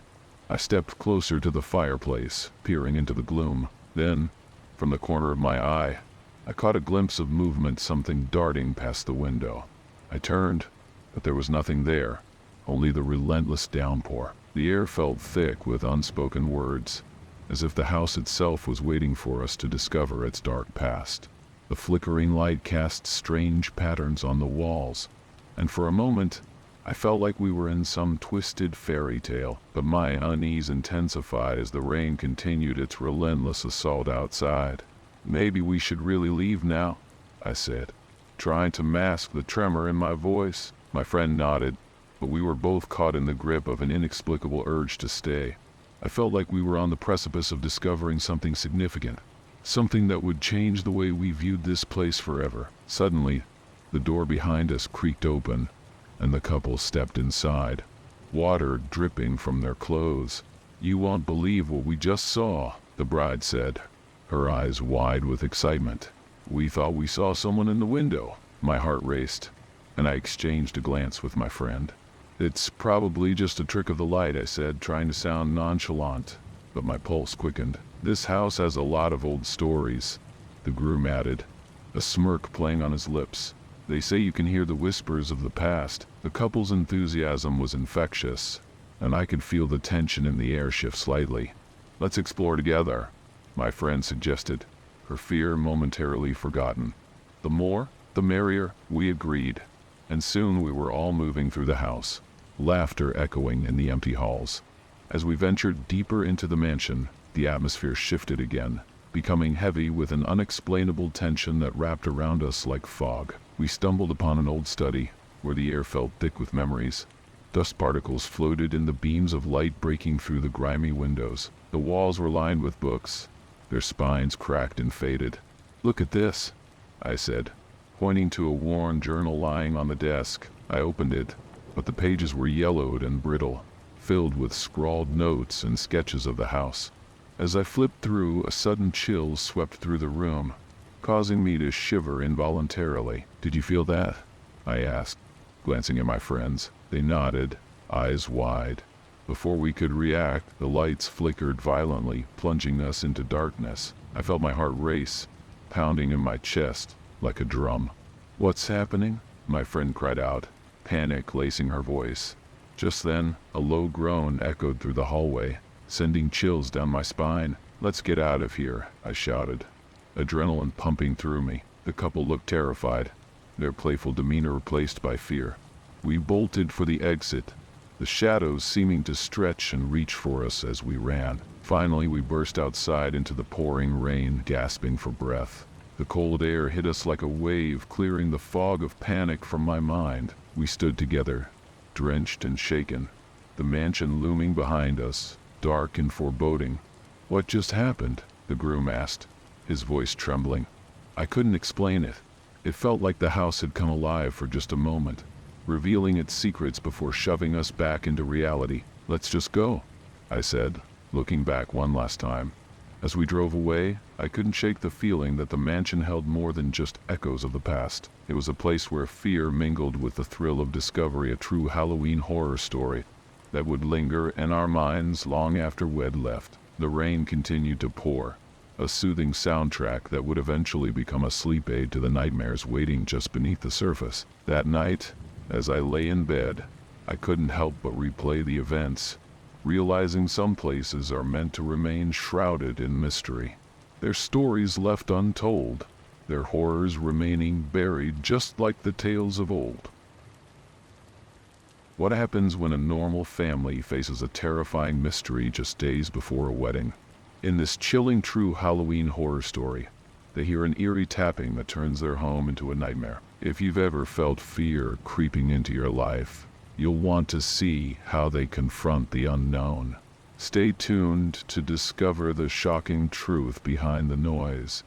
I stepped closer to the fireplace, peering into the gloom. Then, from the corner of my eye, I caught a glimpse of movement, something darting past the window. I turned, but there was nothing there, only the relentless downpour. The air felt thick with unspoken words, as if the house itself was waiting for us to discover its dark past. The flickering light cast strange patterns on the walls, and for a moment, I felt like we were in some twisted fairy tale. But my unease intensified as the rain continued its relentless assault outside. "Maybe we should really leave now," I said, trying to mask the tremor in my voice. My friend nodded, but we were both caught in the grip of an inexplicable urge to stay. I felt like we were on the precipice of discovering something significant, something that would change the way we viewed this place forever. Suddenly, the door behind us creaked open, and the couple stepped inside, water dripping from their clothes. "You won't believe what we just saw," the bride said, her eyes wide with excitement. "We thought we saw someone in the window." My heart raced, and I exchanged a glance with my friend. "It's probably just a trick of the light," I said, trying to sound nonchalant, but my pulse quickened. "This house has a lot of old stories," the groom added, a smirk playing on his lips. "They say you can hear the whispers of the past." The couple's enthusiasm was infectious, and I could feel the tension in the air shift slightly. "Let's explore together," my friend suggested, her fear momentarily forgotten. "The more, the merrier," we agreed, and soon we were all moving through the house, laughter echoing in the empty halls. As we ventured deeper into the mansion, the atmosphere shifted again, becoming heavy with an unexplainable tension that wrapped around us like fog. We stumbled upon an old study, where the air felt thick with memories. Dust particles floated in the beams of light breaking through the grimy windows. The walls were lined with books, their spines cracked and faded. "Look at this," I said, pointing to a worn journal lying on the desk. I opened it, but the pages were yellowed and brittle, filled with scrawled notes and sketches of the house. As I flipped through, a sudden chill swept through the room, causing me to shiver involuntarily. "Did you feel that?" I asked, glancing at my friends. They nodded, eyes wide. Before we could react, the lights flickered violently, plunging us into darkness. I felt my heart race, pounding in my chest like a drum. "What's happening?" my friend cried out, panic lacing her voice. Just then, a low groan echoed through the hallway, sending chills down my spine. "Let's get out of here," I shouted, adrenaline pumping through me. The couple looked terrified, their playful demeanor replaced by fear. We bolted for the exit, the shadows seeming to stretch and reach for us as we ran. Finally, we burst outside into the pouring rain, gasping for breath. The cold air hit us like a wave, clearing the fog of panic from my mind. We stood together, drenched and shaken, the mansion looming behind us, dark and foreboding. "What just happened?" the groom asked, his voice trembling. I couldn't explain it. It felt like the house had come alive for just a moment, revealing its secrets before shoving us back into reality. "Let's just go," I said, looking back one last time. As we drove away, I couldn't shake the feeling that the mansion held more than just echoes of the past. It was a place where fear mingled with the thrill of discovery, a true Halloween horror story that would linger in our minds long after we'd left. The rain continued to pour, a soothing soundtrack that would eventually become a sleep aid to the nightmares waiting just beneath the surface. That night, as I lay in bed, I couldn't help but replay the events, realizing some places are meant to remain shrouded in mystery, their stories left untold, their horrors remaining buried just like the tales of old. What happens when a normal family faces a terrifying mystery just days before a wedding? In this chilling true Halloween horror story, they hear an eerie tapping that turns their home into a nightmare. If you've ever felt fear creeping into your life, you'll want to see how they confront the unknown. Stay tuned to discover the shocking truth behind the noise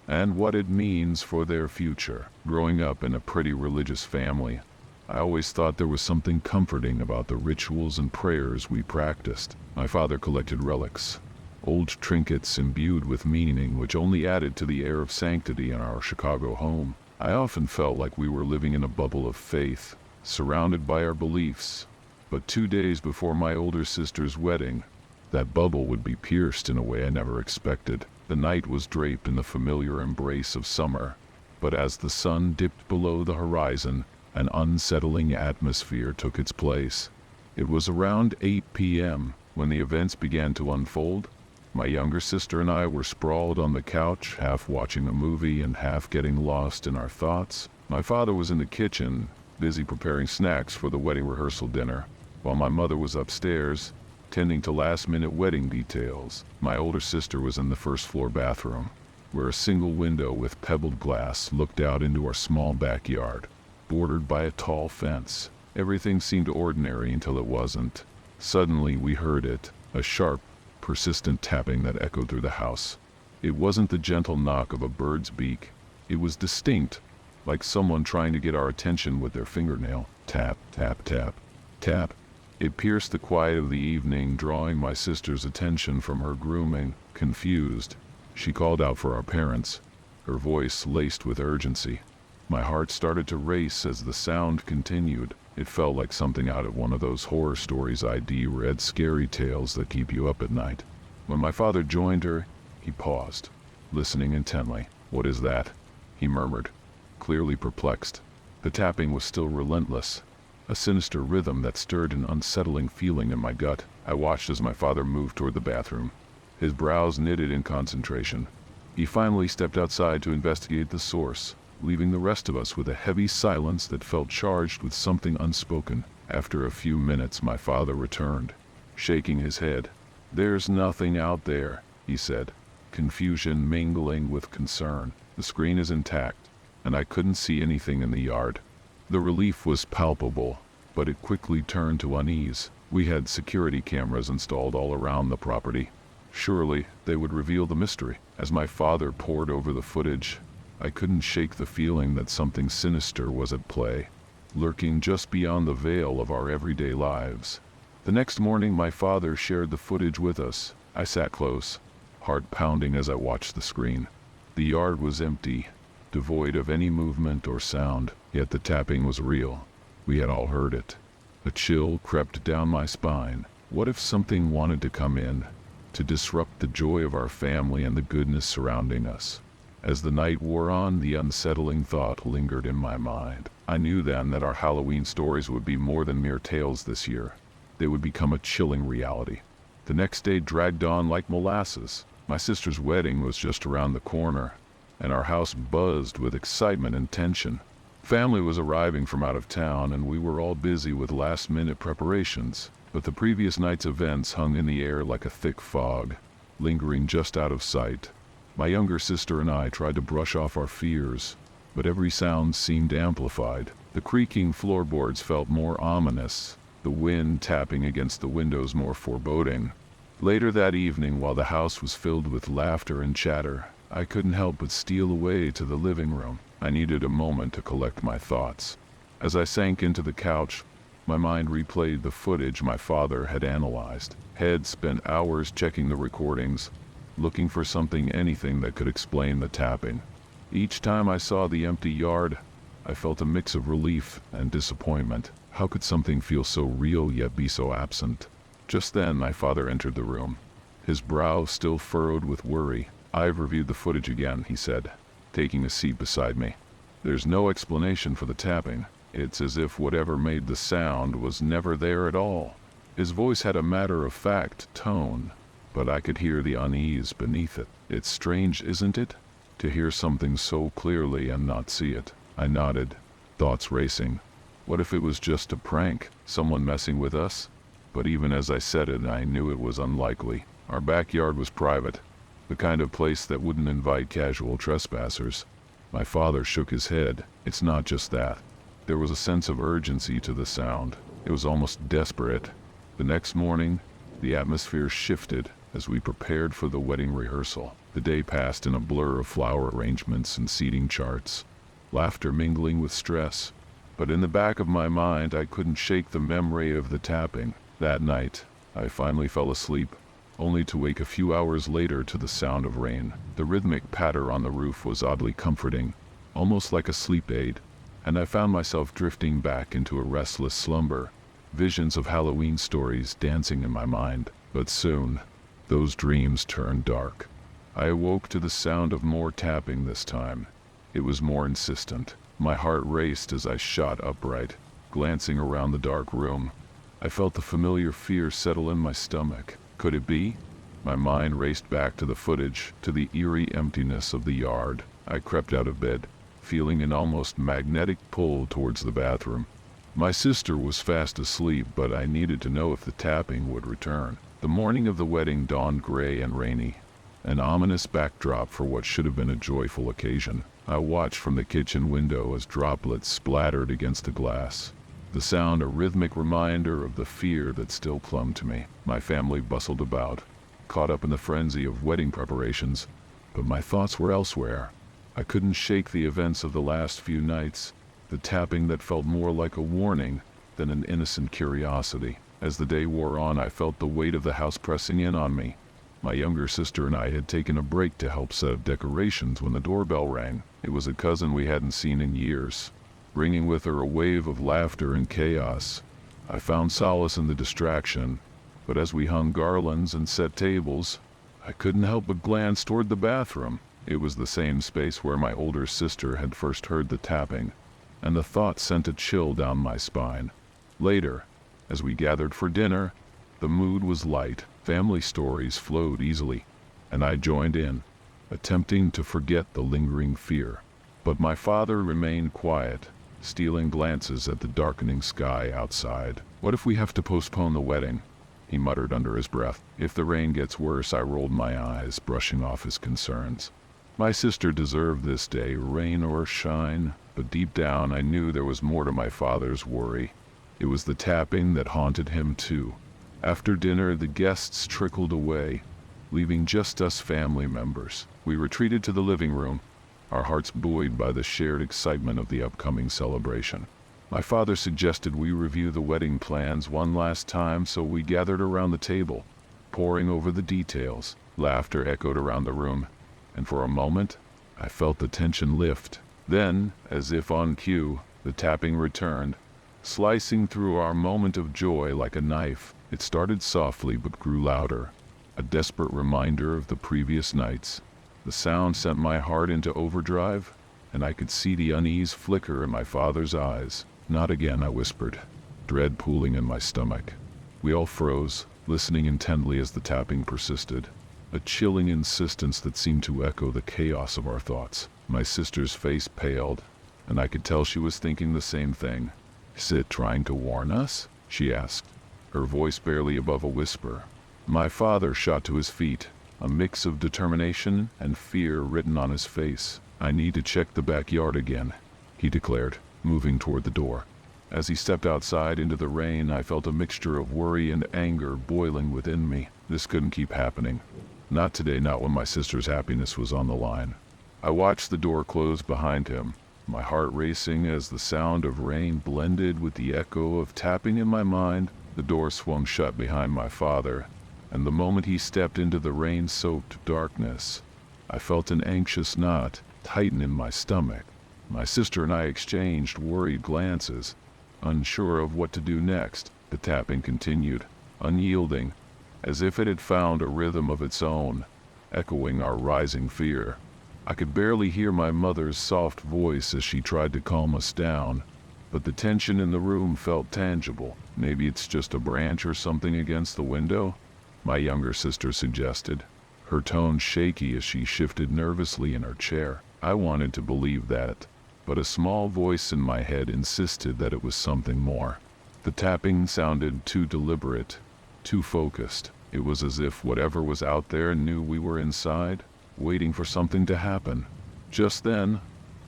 and what it means for their future. Growing up in a pretty religious family, I always thought there was something comforting about the rituals and prayers we practiced. My father collected relics, old trinkets imbued with meaning which only added to the air of sanctity in our Chicago home. I often felt like we were living in a bubble of faith, surrounded by our beliefs. But 2 days before my older sister's wedding, that bubble would be pierced in a way I never expected. The night was draped in the familiar embrace of summer, but as the sun dipped below the horizon, an unsettling atmosphere took its place. It was around 8 p.m. when the events began to unfold. My younger sister and I were sprawled on the couch, half watching a movie and half getting lost in our thoughts. My father was in the kitchen, busy preparing snacks for the wedding rehearsal dinner, while my mother was upstairs, tending to last-minute wedding details. My older sister was in the first-floor bathroom, where a single window with pebbled glass looked out into our small backyard, bordered by a tall fence. Everything seemed ordinary until it wasn't. Suddenly we heard it, a sharp, persistent tapping that echoed through the house. It wasn't the gentle knock of a bird's beak. It was distinct, like someone trying to get our attention with their fingernail. Tap, tap, tap, tap. It pierced the quiet of the evening, drawing my sister's attention from her grooming. Confused, she called out for our parents, her voice laced with urgency. My heart started to race as the sound continued. It felt like something out of one of those horror stories I'd read, scary tales that keep you up at night. When my father joined her, he paused, listening intently. "What is that?" he murmured, clearly perplexed. The tapping was still relentless, a sinister rhythm that stirred an unsettling feeling in my gut. I watched as my father moved toward the bathroom, his brows knitted in concentration. He finally stepped outside to investigate the source, leaving the rest of us with a heavy silence that felt charged with something unspoken. After a few minutes, my father returned, shaking his head. "There's nothing out there," he said, confusion mingling with concern. "The screen is intact, and I couldn't see anything in the yard." The relief was palpable, but it quickly turned to unease. We had security cameras installed all around the property. Surely they would reveal the mystery. As my father pored over the footage, I couldn't shake the feeling that something sinister was at play, lurking just beyond the veil of our everyday lives. The next morning, my father shared the footage with us. I sat close, heart pounding as I watched the screen. The yard was empty, devoid of any movement or sound, yet the tapping was real. We had all heard it. A chill crept down my spine. What if something wanted to come in, to disrupt the joy of our family and the goodness surrounding us? As the night wore on, the unsettling thought lingered in my mind. I knew then that our Halloween stories would be more than mere tales this year. They would become a chilling reality. The next day dragged on like molasses. My sister's wedding was just around the corner, and our house buzzed with excitement and tension. Family was arriving from out of town, and we were all busy with last-minute preparations. But the previous night's events hung in the air like a thick fog, lingering just out of sight. My younger sister and I tried to brush off our fears, but every sound seemed amplified. The creaking floorboards felt more ominous, the wind tapping against the windows more foreboding. Later that evening, while the house was filled with laughter and chatter, I couldn't help but steal away to the living room. I needed a moment to collect my thoughts. As I sank into the couch, my mind replayed the footage my father had analyzed. Had spent hours checking the recordings, looking for anything that could explain the tapping. Each time I saw the empty yard, I felt a mix of relief and disappointment. How could something feel so real yet be so absent? Just then, my father entered the room, his brow still furrowed with worry. "I've reviewed the footage again," he said, taking a seat beside me. "There's no explanation for the tapping. It's as if whatever made the sound was never there at all." His voice had a matter-of-fact tone, but I could hear the unease beneath it. "It's strange, isn't it, to hear something so clearly and not see it?" I nodded, thoughts racing. What if it was just a prank, someone messing with us? But even as I said it, I knew it was unlikely. Our backyard was private, the kind of place that wouldn't invite casual trespassers. My father shook his head. "It's not just that." There was a sense of urgency to the sound. It was almost desperate. The next morning, the atmosphere shifted as we prepared for the wedding rehearsal. The day passed in a blur of flower arrangements and seating charts, laughter mingling with stress. But in the back of my mind, I couldn't shake the memory of the tapping. That night, I finally fell asleep, only to wake a few hours later to the sound of rain. The rhythmic patter on the roof was oddly comforting, almost like a sleep aid, and I found myself drifting back into a restless slumber, visions of Halloween stories dancing in my mind. But soon, those dreams turned dark. I awoke to the sound of more tapping this time. It was more insistent. My heart raced as I shot upright, glancing around the dark room. I felt the familiar fear settle in my stomach. Could it be? My mind raced back to the footage, to the eerie emptiness of the yard. I crept out of bed, feeling an almost magnetic pull towards the bathroom. My sister was fast asleep, but I needed to know if the tapping would return. The morning of the wedding dawned gray and rainy, an ominous backdrop for what should have been a joyful occasion. I watched from the kitchen window as droplets splattered against the glass. the sound a rhythmic reminder of the fear that still clung to me. My family bustled about, caught up in the frenzy of wedding preparations, but my thoughts were elsewhere. I couldn't shake the events of the last few nights, the tapping that felt more like a warning than an innocent curiosity. As the day wore on, I felt the weight of the house pressing in on me. My younger sister and I had taken a break to help set up decorations when the doorbell rang. It was a cousin we hadn't seen in years, bringing with her a wave of laughter and chaos. I found solace in the distraction, but as we hung garlands and set tables, I couldn't help but glance toward the bathroom. It was the same space where my older sister had first heard the tapping, and the thought sent a chill down my spine. Later, as we gathered for dinner, the mood was light. Family stories flowed easily, and I joined in, attempting to forget the lingering fear. But my father remained quiet, stealing glances at the darkening sky outside. "What if we have to postpone the wedding?" he muttered under his breath. "If the rain gets worse," I rolled my eyes, brushing off his concerns. My sister deserved this day, rain or shine, but deep down I knew there was more to my father's worry. It was the tapping that haunted him too. After dinner, the guests trickled away, leaving just us family members. We retreated to the living room, our hearts buoyed by the shared excitement of the upcoming celebration. My father suggested we review the wedding plans one last time, so we gathered around the table, poring over the details. Laughter echoed around the room, and for a moment, I felt the tension lift. Then, as if on cue, the tapping returned, slicing through our moment of joy like a knife. It started softly but grew louder, a desperate reminder of the previous nights. The sound sent my heart into overdrive, and I could see the unease flicker in my father's eyes. "Not again," I whispered, dread pooling in my stomach. We all froze, listening intently as the tapping persisted, a chilling insistence that seemed to echo the chaos of our thoughts. My sister's face paled, and I could tell she was thinking the same thing. "Is it trying to warn us?" she asked, her voice barely above a whisper. My father shot to his feet, a mix of determination and fear written on his face. "I need to check the backyard again," he declared, moving toward the door. As he stepped outside into the rain, I felt a mixture of worry and anger boiling within me. This couldn't keep happening. Not today, not when my sister's happiness was on the line. I watched the door close behind him, my heart racing as the sound of rain blended with the echo of tapping in my mind. The door swung shut behind my father, and the moment he stepped into the rain-soaked darkness, I felt an anxious knot tighten in my stomach. My sister and I exchanged worried glances, unsure of what to do next. The tapping continued, unyielding, as if it had found a rhythm of its own, echoing our rising fear. I could barely hear my mother's soft voice as she tried to calm us down, but the tension in the room felt tangible. "Maybe it's just a branch or something against the window," my younger sister suggested, her tone shaky as she shifted nervously in her chair. I wanted to believe that, but a small voice in my head insisted that it was something more. The tapping sounded too deliberate, too focused. It was as if whatever was out there knew we were inside, waiting for something to happen. Just then,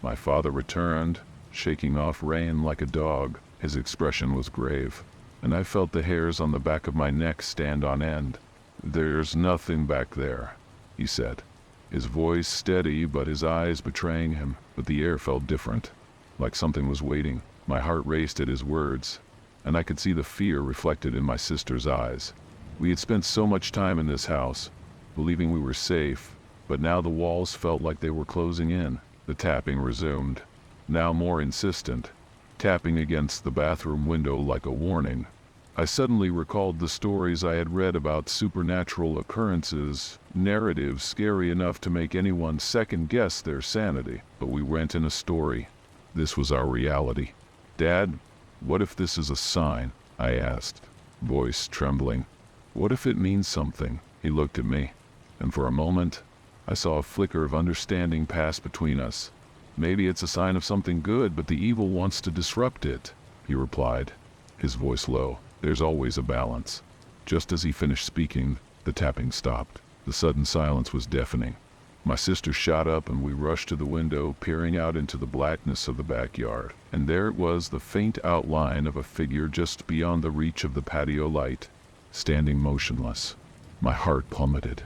my father returned, shaking off rain like a dog. His expression was grave, and I felt the hairs on the back of my neck stand on end. "There's nothing back there," he said, his voice steady but his eyes betraying him. But the air felt different, like something was waiting. My heart raced at his words, and I could see the fear reflected in my sister's eyes. We had spent so much time in this house, believing we were safe, but now the walls felt like they were closing in. The tapping resumed, now more insistent, tapping against the bathroom window like a warning. I suddenly recalled the stories I had read about supernatural occurrences, narratives scary enough to make anyone second-guess their sanity. But we weren't in a story. This was our reality. "Dad, what if this is a sign?" I asked, voice trembling. "What if it means something?" He looked at me, and for a moment, I saw a flicker of understanding pass between us. "Maybe it's a sign of something good, but the evil wants to disrupt it," he replied, his voice low. "There's always a balance." Just as he finished speaking, the tapping stopped. The sudden silence was deafening. My sister shot up and we rushed to the window, peering out into the blackness of the backyard. And there it was, the faint outline of a figure just beyond the reach of the patio light, standing motionless. My heart plummeted,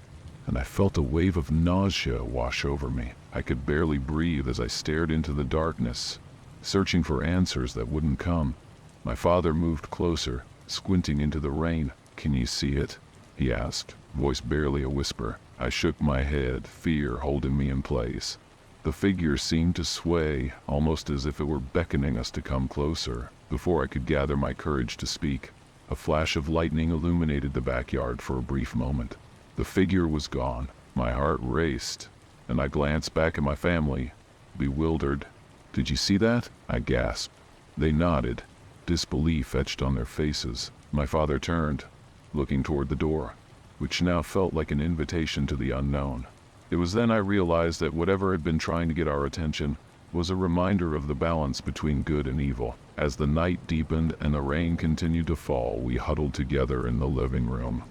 and I felt a wave of nausea wash over me. I could barely breathe as I stared into the darkness, searching for answers that wouldn't come. My father moved closer, squinting into the rain. "Can you see it?" he asked, voice barely a whisper. I shook my head, fear holding me in place. The figure seemed to sway, almost as if it were beckoning us to come closer. Before I could gather my courage to speak, a flash of lightning illuminated the backyard for a brief moment. The figure was gone. My heart raced, and I glanced back at my family, bewildered. "Did you see that?" I gasped. They nodded, disbelief etched on their faces. My father turned, looking toward the door, which now felt like an invitation to the unknown. It was then I realized that whatever had been trying to get our attention was a reminder of the balance between good and evil. As the night deepened and the rain continued to fall, we huddled together in the living room.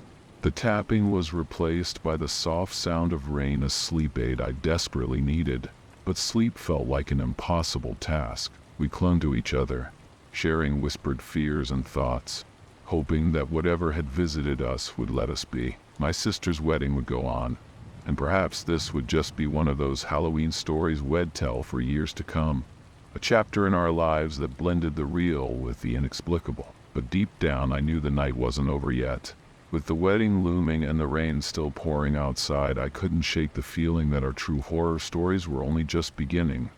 The tapping was replaced by the soft sound of rain, a sleep aid I desperately needed. But sleep felt like an impossible task. We clung to each other, sharing whispered fears and thoughts, hoping that whatever had visited us would let us be. My sister's wedding would go on, and perhaps this would just be one of those Halloween stories we'd tell for years to come. A chapter in our lives that blended the real with the inexplicable. But deep down I knew the night wasn't over yet. With the wedding looming and the rain still pouring outside, I couldn't shake the feeling that our true horror stories were only just beginning.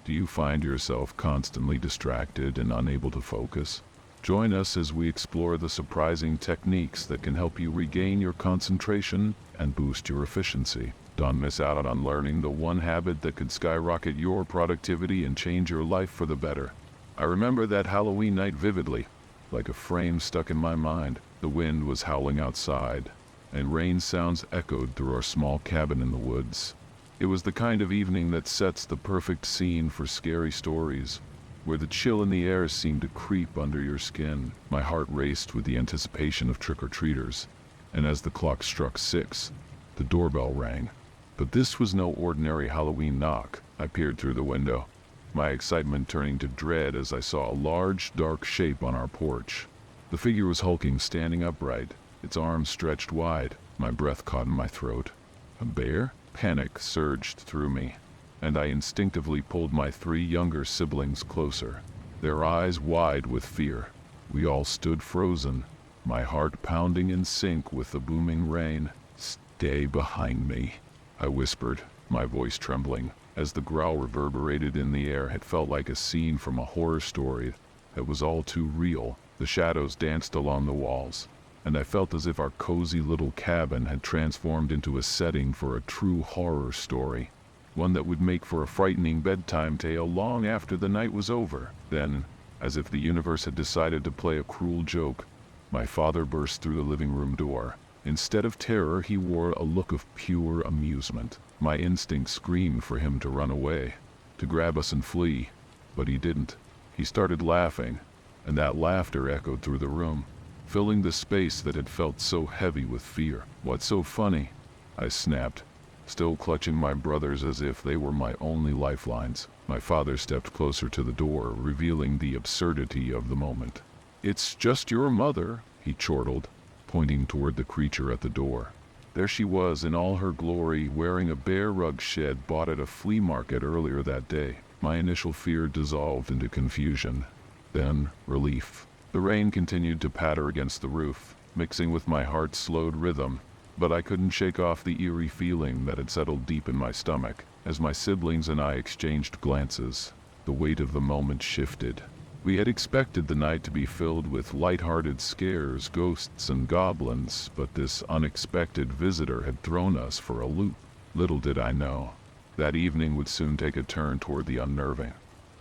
Do you find yourself constantly distracted and unable to focus? Join us as we explore the surprising techniques that can help you regain your concentration and boost your efficiency. Don't miss out on learning the one habit that could skyrocket your productivity and change your life for the better. I remember that Halloween night vividly, like a frame stuck in my mind. The wind was howling outside, and rain sounds echoed through our small cabin in the woods. It was the kind of evening that sets the perfect scene for scary stories, where the chill in the air seemed to creep under your skin. My heart raced with the anticipation of trick-or-treaters, and as the clock struck 6, the doorbell rang. But this was no ordinary Halloween knock. I peered through the window, my excitement turning to dread as I saw a large, dark shape on our porch. The figure was hulking, standing upright, its arms stretched wide. My breath caught in my throat. A bear? Panic surged through me, and I instinctively pulled my 3 younger siblings closer, their eyes wide with fear. We all stood frozen, my heart pounding in sync with the booming rain. "Stay behind me," I whispered, my voice trembling. As the growl reverberated in the air, it felt like a scene from a horror story that was all too real. The shadows danced along the walls, and I felt as if our cozy little cabin had transformed into a setting for a true horror story. One that would make for a frightening bedtime tale long after the night was over. Then, as if the universe had decided to play a cruel joke, my father burst through the living room door. Instead of terror, he wore a look of pure amusement. My instinct screamed for him to run away, to grab us and flee, but he didn't. He started laughing, and that laughter echoed through the room, filling the space that had felt so heavy with fear. "What's so funny?" I snapped, still clutching my brothers as if they were my only lifelines. My father stepped closer to the door, revealing the absurdity of the moment. "It's just your mother," he chortled, pointing toward the creature at the door. There she was in all her glory, wearing a bear rug shed bought at a flea market earlier that day. My initial fear dissolved into confusion, then relief. The rain continued to patter against the roof, mixing with my heart's slowed rhythm, but I couldn't shake off the eerie feeling that had settled deep in my stomach. As my siblings and I exchanged glances, the weight of the moment shifted. We had expected the night to be filled with light-hearted scares, ghosts, and goblins, but this unexpected visitor had thrown us for a loop. Little did I know, that evening would soon take a turn toward the unnerving,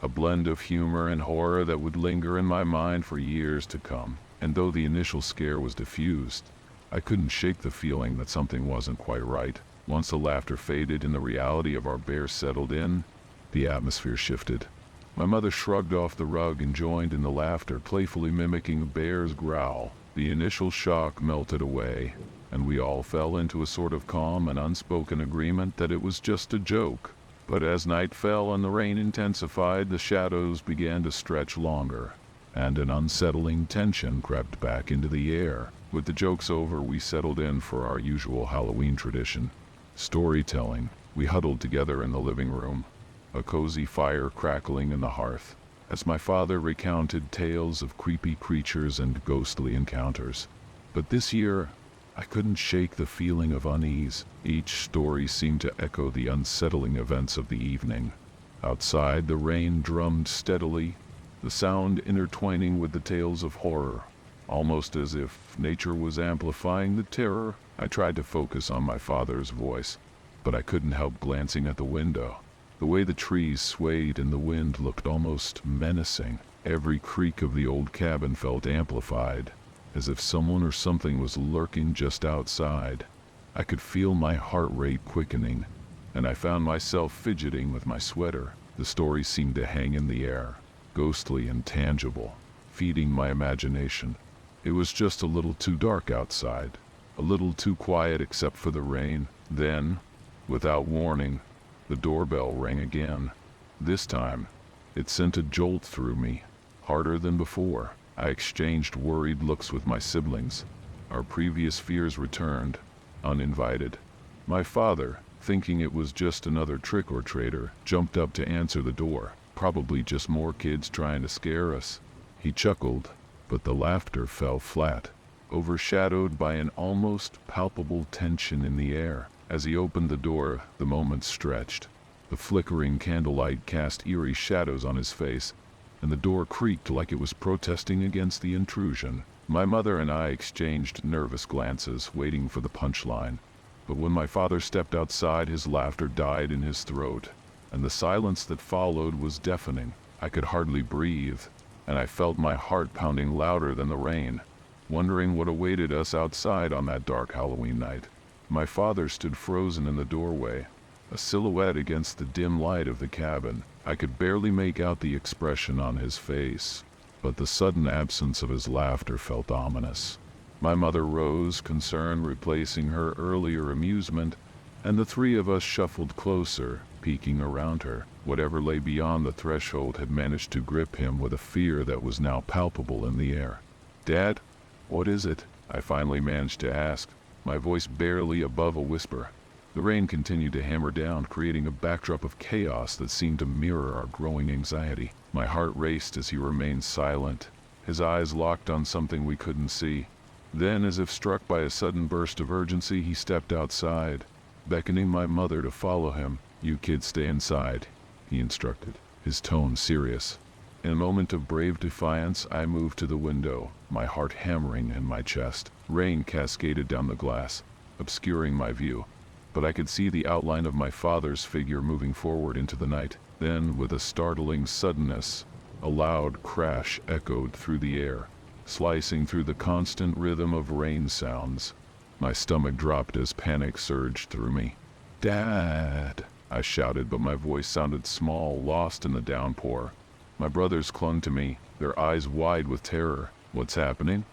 a blend of humor and horror that would linger in my mind for years to come. And though the initial scare was diffused, I couldn't shake the feeling that something wasn't quite right. Once the laughter faded and the reality of our bear settled in, the atmosphere shifted. My mother shrugged off the rug and joined in the laughter, playfully mimicking a bear's growl. The initial shock melted away, and we all fell into a sort of calm and unspoken agreement that it was just a joke. But as night fell and the rain intensified, the shadows began to stretch longer, and an unsettling tension crept back into the air. With the jokes over, we settled in for our usual Halloween tradition, storytelling. We huddled together in the living room, a cozy fire crackling in the hearth, as my father recounted tales of creepy creatures and ghostly encounters. But this year, I couldn't shake the feeling of unease. Each story seemed to echo the unsettling events of the evening. Outside, the rain drummed steadily, the sound intertwining with the tales of horror, almost as if nature was amplifying the terror. I tried to focus on my father's voice, but I couldn't help glancing at the window. The way the trees swayed in the wind looked almost menacing. Every creak of the old cabin felt amplified, as if someone or something was lurking just outside. I could feel my heart rate quickening, and I found myself fidgeting with my sweater. The story seemed to hang in the air, ghostly and tangible, feeding my imagination. It was just a little too dark outside, a little too quiet except for the rain. Then, without warning, the doorbell rang again. This time, it sent a jolt through me, harder than before. I exchanged worried looks with my siblings. Our previous fears returned, uninvited. My father, thinking it was just another trick-or-treater, jumped up to answer the door. Probably just more kids trying to scare us. He chuckled, but the laughter fell flat, overshadowed by an almost palpable tension in the air. As he opened the door, the moments stretched. The flickering candlelight cast eerie shadows on his face, and the door creaked like it was protesting against the intrusion. My mother and I exchanged nervous glances, waiting for the punchline. But when my father stepped outside, his laughter died in his throat, and the silence that followed was deafening. I could hardly breathe, and I felt my heart pounding louder than the rain, wondering what awaited us outside on that dark Halloween night. My father stood frozen in the doorway, a silhouette against the dim light of the cabin. I could barely make out the expression on his face, but the sudden absence of his laughter felt ominous. My mother rose, concern replacing her earlier amusement, and the three of us shuffled closer, peeking around her. Whatever lay beyond the threshold had managed to grip him with a fear that was now palpable in the air. "Dad, what is it?" I finally managed to ask, my voice barely above a whisper. The rain continued to hammer down, creating a backdrop of chaos that seemed to mirror our growing anxiety. My heart raced as he remained silent, his eyes locked on something we couldn't see. Then, as if struck by a sudden burst of urgency, he stepped outside, beckoning my mother to follow him. "You kids stay inside," he instructed, his tone serious. In a moment of brave defiance, I moved to the window, my heart hammering in my chest. Rain cascaded down the glass, obscuring my view, but I could see the outline of my father's figure moving forward into the night. Then, with a startling suddenness, a loud crash echoed through the air, slicing through the constant rhythm of rain sounds. My stomach dropped as panic surged through me. "Dad!" I shouted, but my voice sounded small, lost in the downpour. My brothers clung to me, their eyes wide with terror. "What's happening?"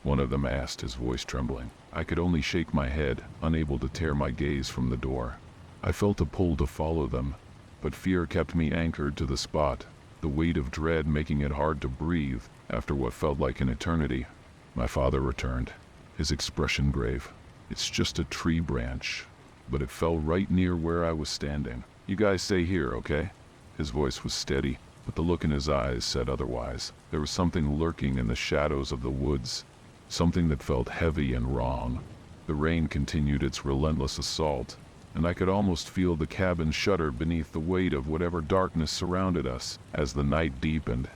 one of them asked, his voice trembling. I could only shake my head, unable to tear my gaze from the door. I felt a pull to follow them, but fear kept me anchored to the spot, the weight of dread making it hard to breathe after what felt like an eternity. My father returned, his expression grave. "It's just a tree branch," but it fell right near where I was standing. "You guys stay here, okay?" His voice was steady, but the look in his eyes said otherwise. There was something lurking in the shadows of the woods, something that felt heavy and wrong. The rain continued its relentless assault, and I could almost feel the cabin shudder beneath the weight of whatever darkness surrounded us. As the night deepened,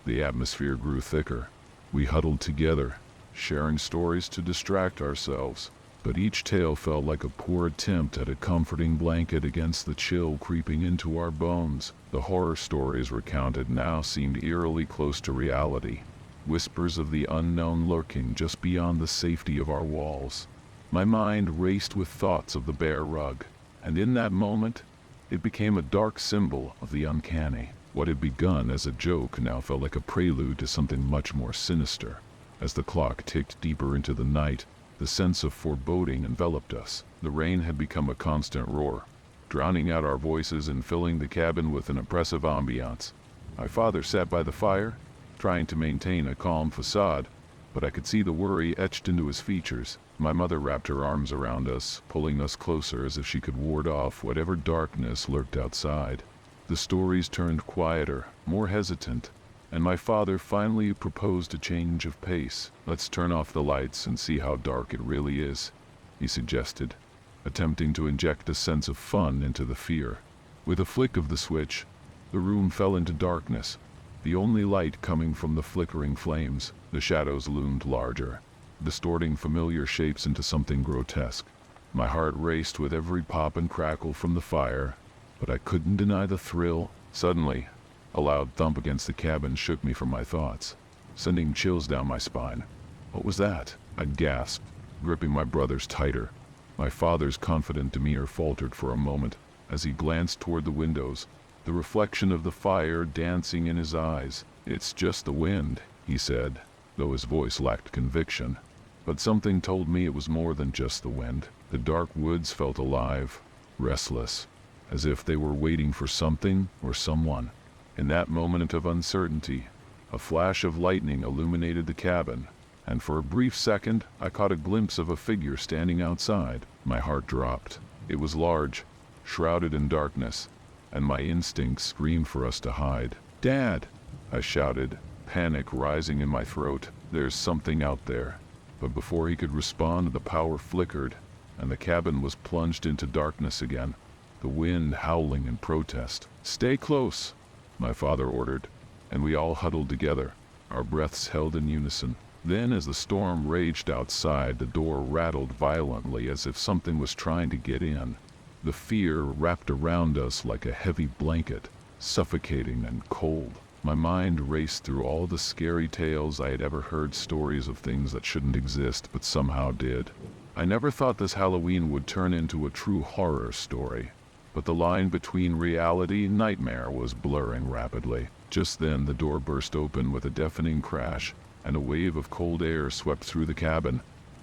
the atmosphere grew thicker. We huddled together, sharing stories to distract ourselves, but each tale felt like a poor attempt at a comforting blanket against the chill creeping into our bones. The horror stories recounted now seemed eerily close to reality, whispers of the unknown lurking just beyond the safety of our walls. My mind raced with thoughts of the bare rug, and in that moment, it became a dark symbol of the uncanny. What had begun as a joke now felt like a prelude to something much more sinister. As the clock ticked deeper into the night, the sense of foreboding enveloped us. The rain had become a constant roar, drowning out our voices and filling the cabin with an oppressive ambiance. My father sat by the fire, trying to maintain a calm facade, but I could see the worry etched into his features. My mother wrapped her arms around us, pulling us closer as if she could ward off whatever darkness lurked outside. The stories turned quieter, more hesitant, and my father finally proposed a change of pace. "Let's turn off the lights and see how dark it really is," he suggested, attempting to inject a sense of fun into the fear. With a flick of the switch, the room fell into darkness, the only light coming from the flickering flames. The shadows loomed larger, distorting familiar shapes into something grotesque. My heart raced with every pop and crackle from the fire, but I couldn't deny the thrill. Suddenly, a loud thump against the cabin shook me from my thoughts, sending chills down my spine. "What was that?" I gasped, gripping my brothers tighter. My father's confident demeanor faltered for a moment as he glanced toward the windows, the reflection of the fire dancing in his eyes. "It's just the wind," he said, though his voice lacked conviction. But something told me it was more than just the wind. The dark woods felt alive, restless, as if they were waiting for something or someone. In that moment of uncertainty, a flash of lightning illuminated the cabin, and for a brief second I caught a glimpse of a figure standing outside. My heart dropped. It was large, shrouded in darkness, and my instincts screamed for us to hide. "Dad!" I shouted, panic rising in my throat. "There's something out there." But before he could respond, the power flickered, and the cabin was plunged into darkness again, the wind howling in protest. "Stay close," my father ordered, and we all huddled together, our breaths held in unison. Then, as the storm raged outside, the door rattled violently as if something was trying to get in. The fear wrapped around us like a heavy blanket, suffocating and cold. My mind raced through all the scary tales I had ever heard, stories of things that shouldn't exist but somehow did. I never thought this Halloween would turn into a true horror story, but the line between reality and nightmare was blurring rapidly. Just then the door burst open with a deafening crash, and a wave of cold air swept through the cabin.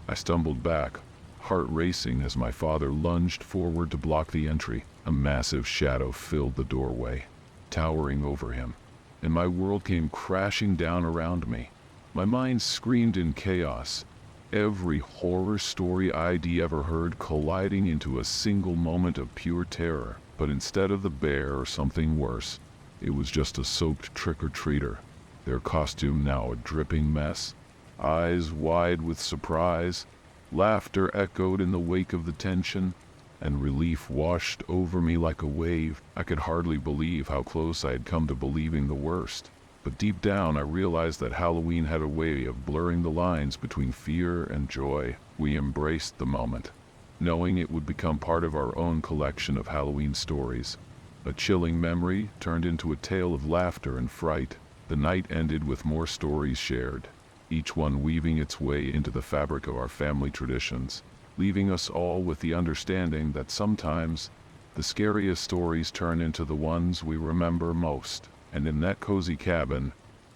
I stumbled back, heart racing as my father lunged forward to block the entry. A massive shadow filled the doorway, towering over him, and my world came crashing down around me. My mind screamed in chaos, every horror story I'd ever heard colliding into a single moment of pure terror. But instead of the bear or something worse, it was just a soaked trick-or-treater, their costume now a dripping mess, eyes wide with surprise. Laughter echoed in the wake of the tension, and relief washed over me like a wave. I could hardly believe how close I had come to believing the worst. But deep down I realized that Halloween had a way of blurring the lines between fear and joy. We embraced the moment, knowing it would become part of our own collection of Halloween stories. A chilling memory turned into a tale of laughter and fright. The night ended with more stories shared, each one weaving its way into the fabric of our family traditions, leaving us all with the understanding that sometimes the scariest stories turn into the ones we remember most. And in that cozy cabin,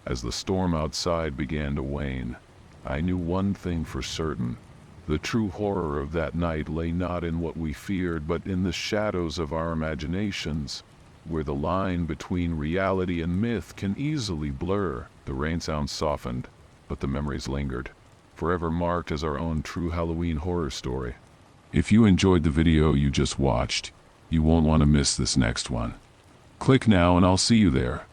as the storm outside began to wane, I knew one thing for certain. The true horror of that night lay not in what we feared, but in the shadows of our imaginations, where the line between reality and myth can easily blur. The rain sound softened, but the memories lingered, forever marked as our own true Halloween horror story. If you enjoyed the video you just watched, you won't want to miss this next one. Click now and I'll see you there.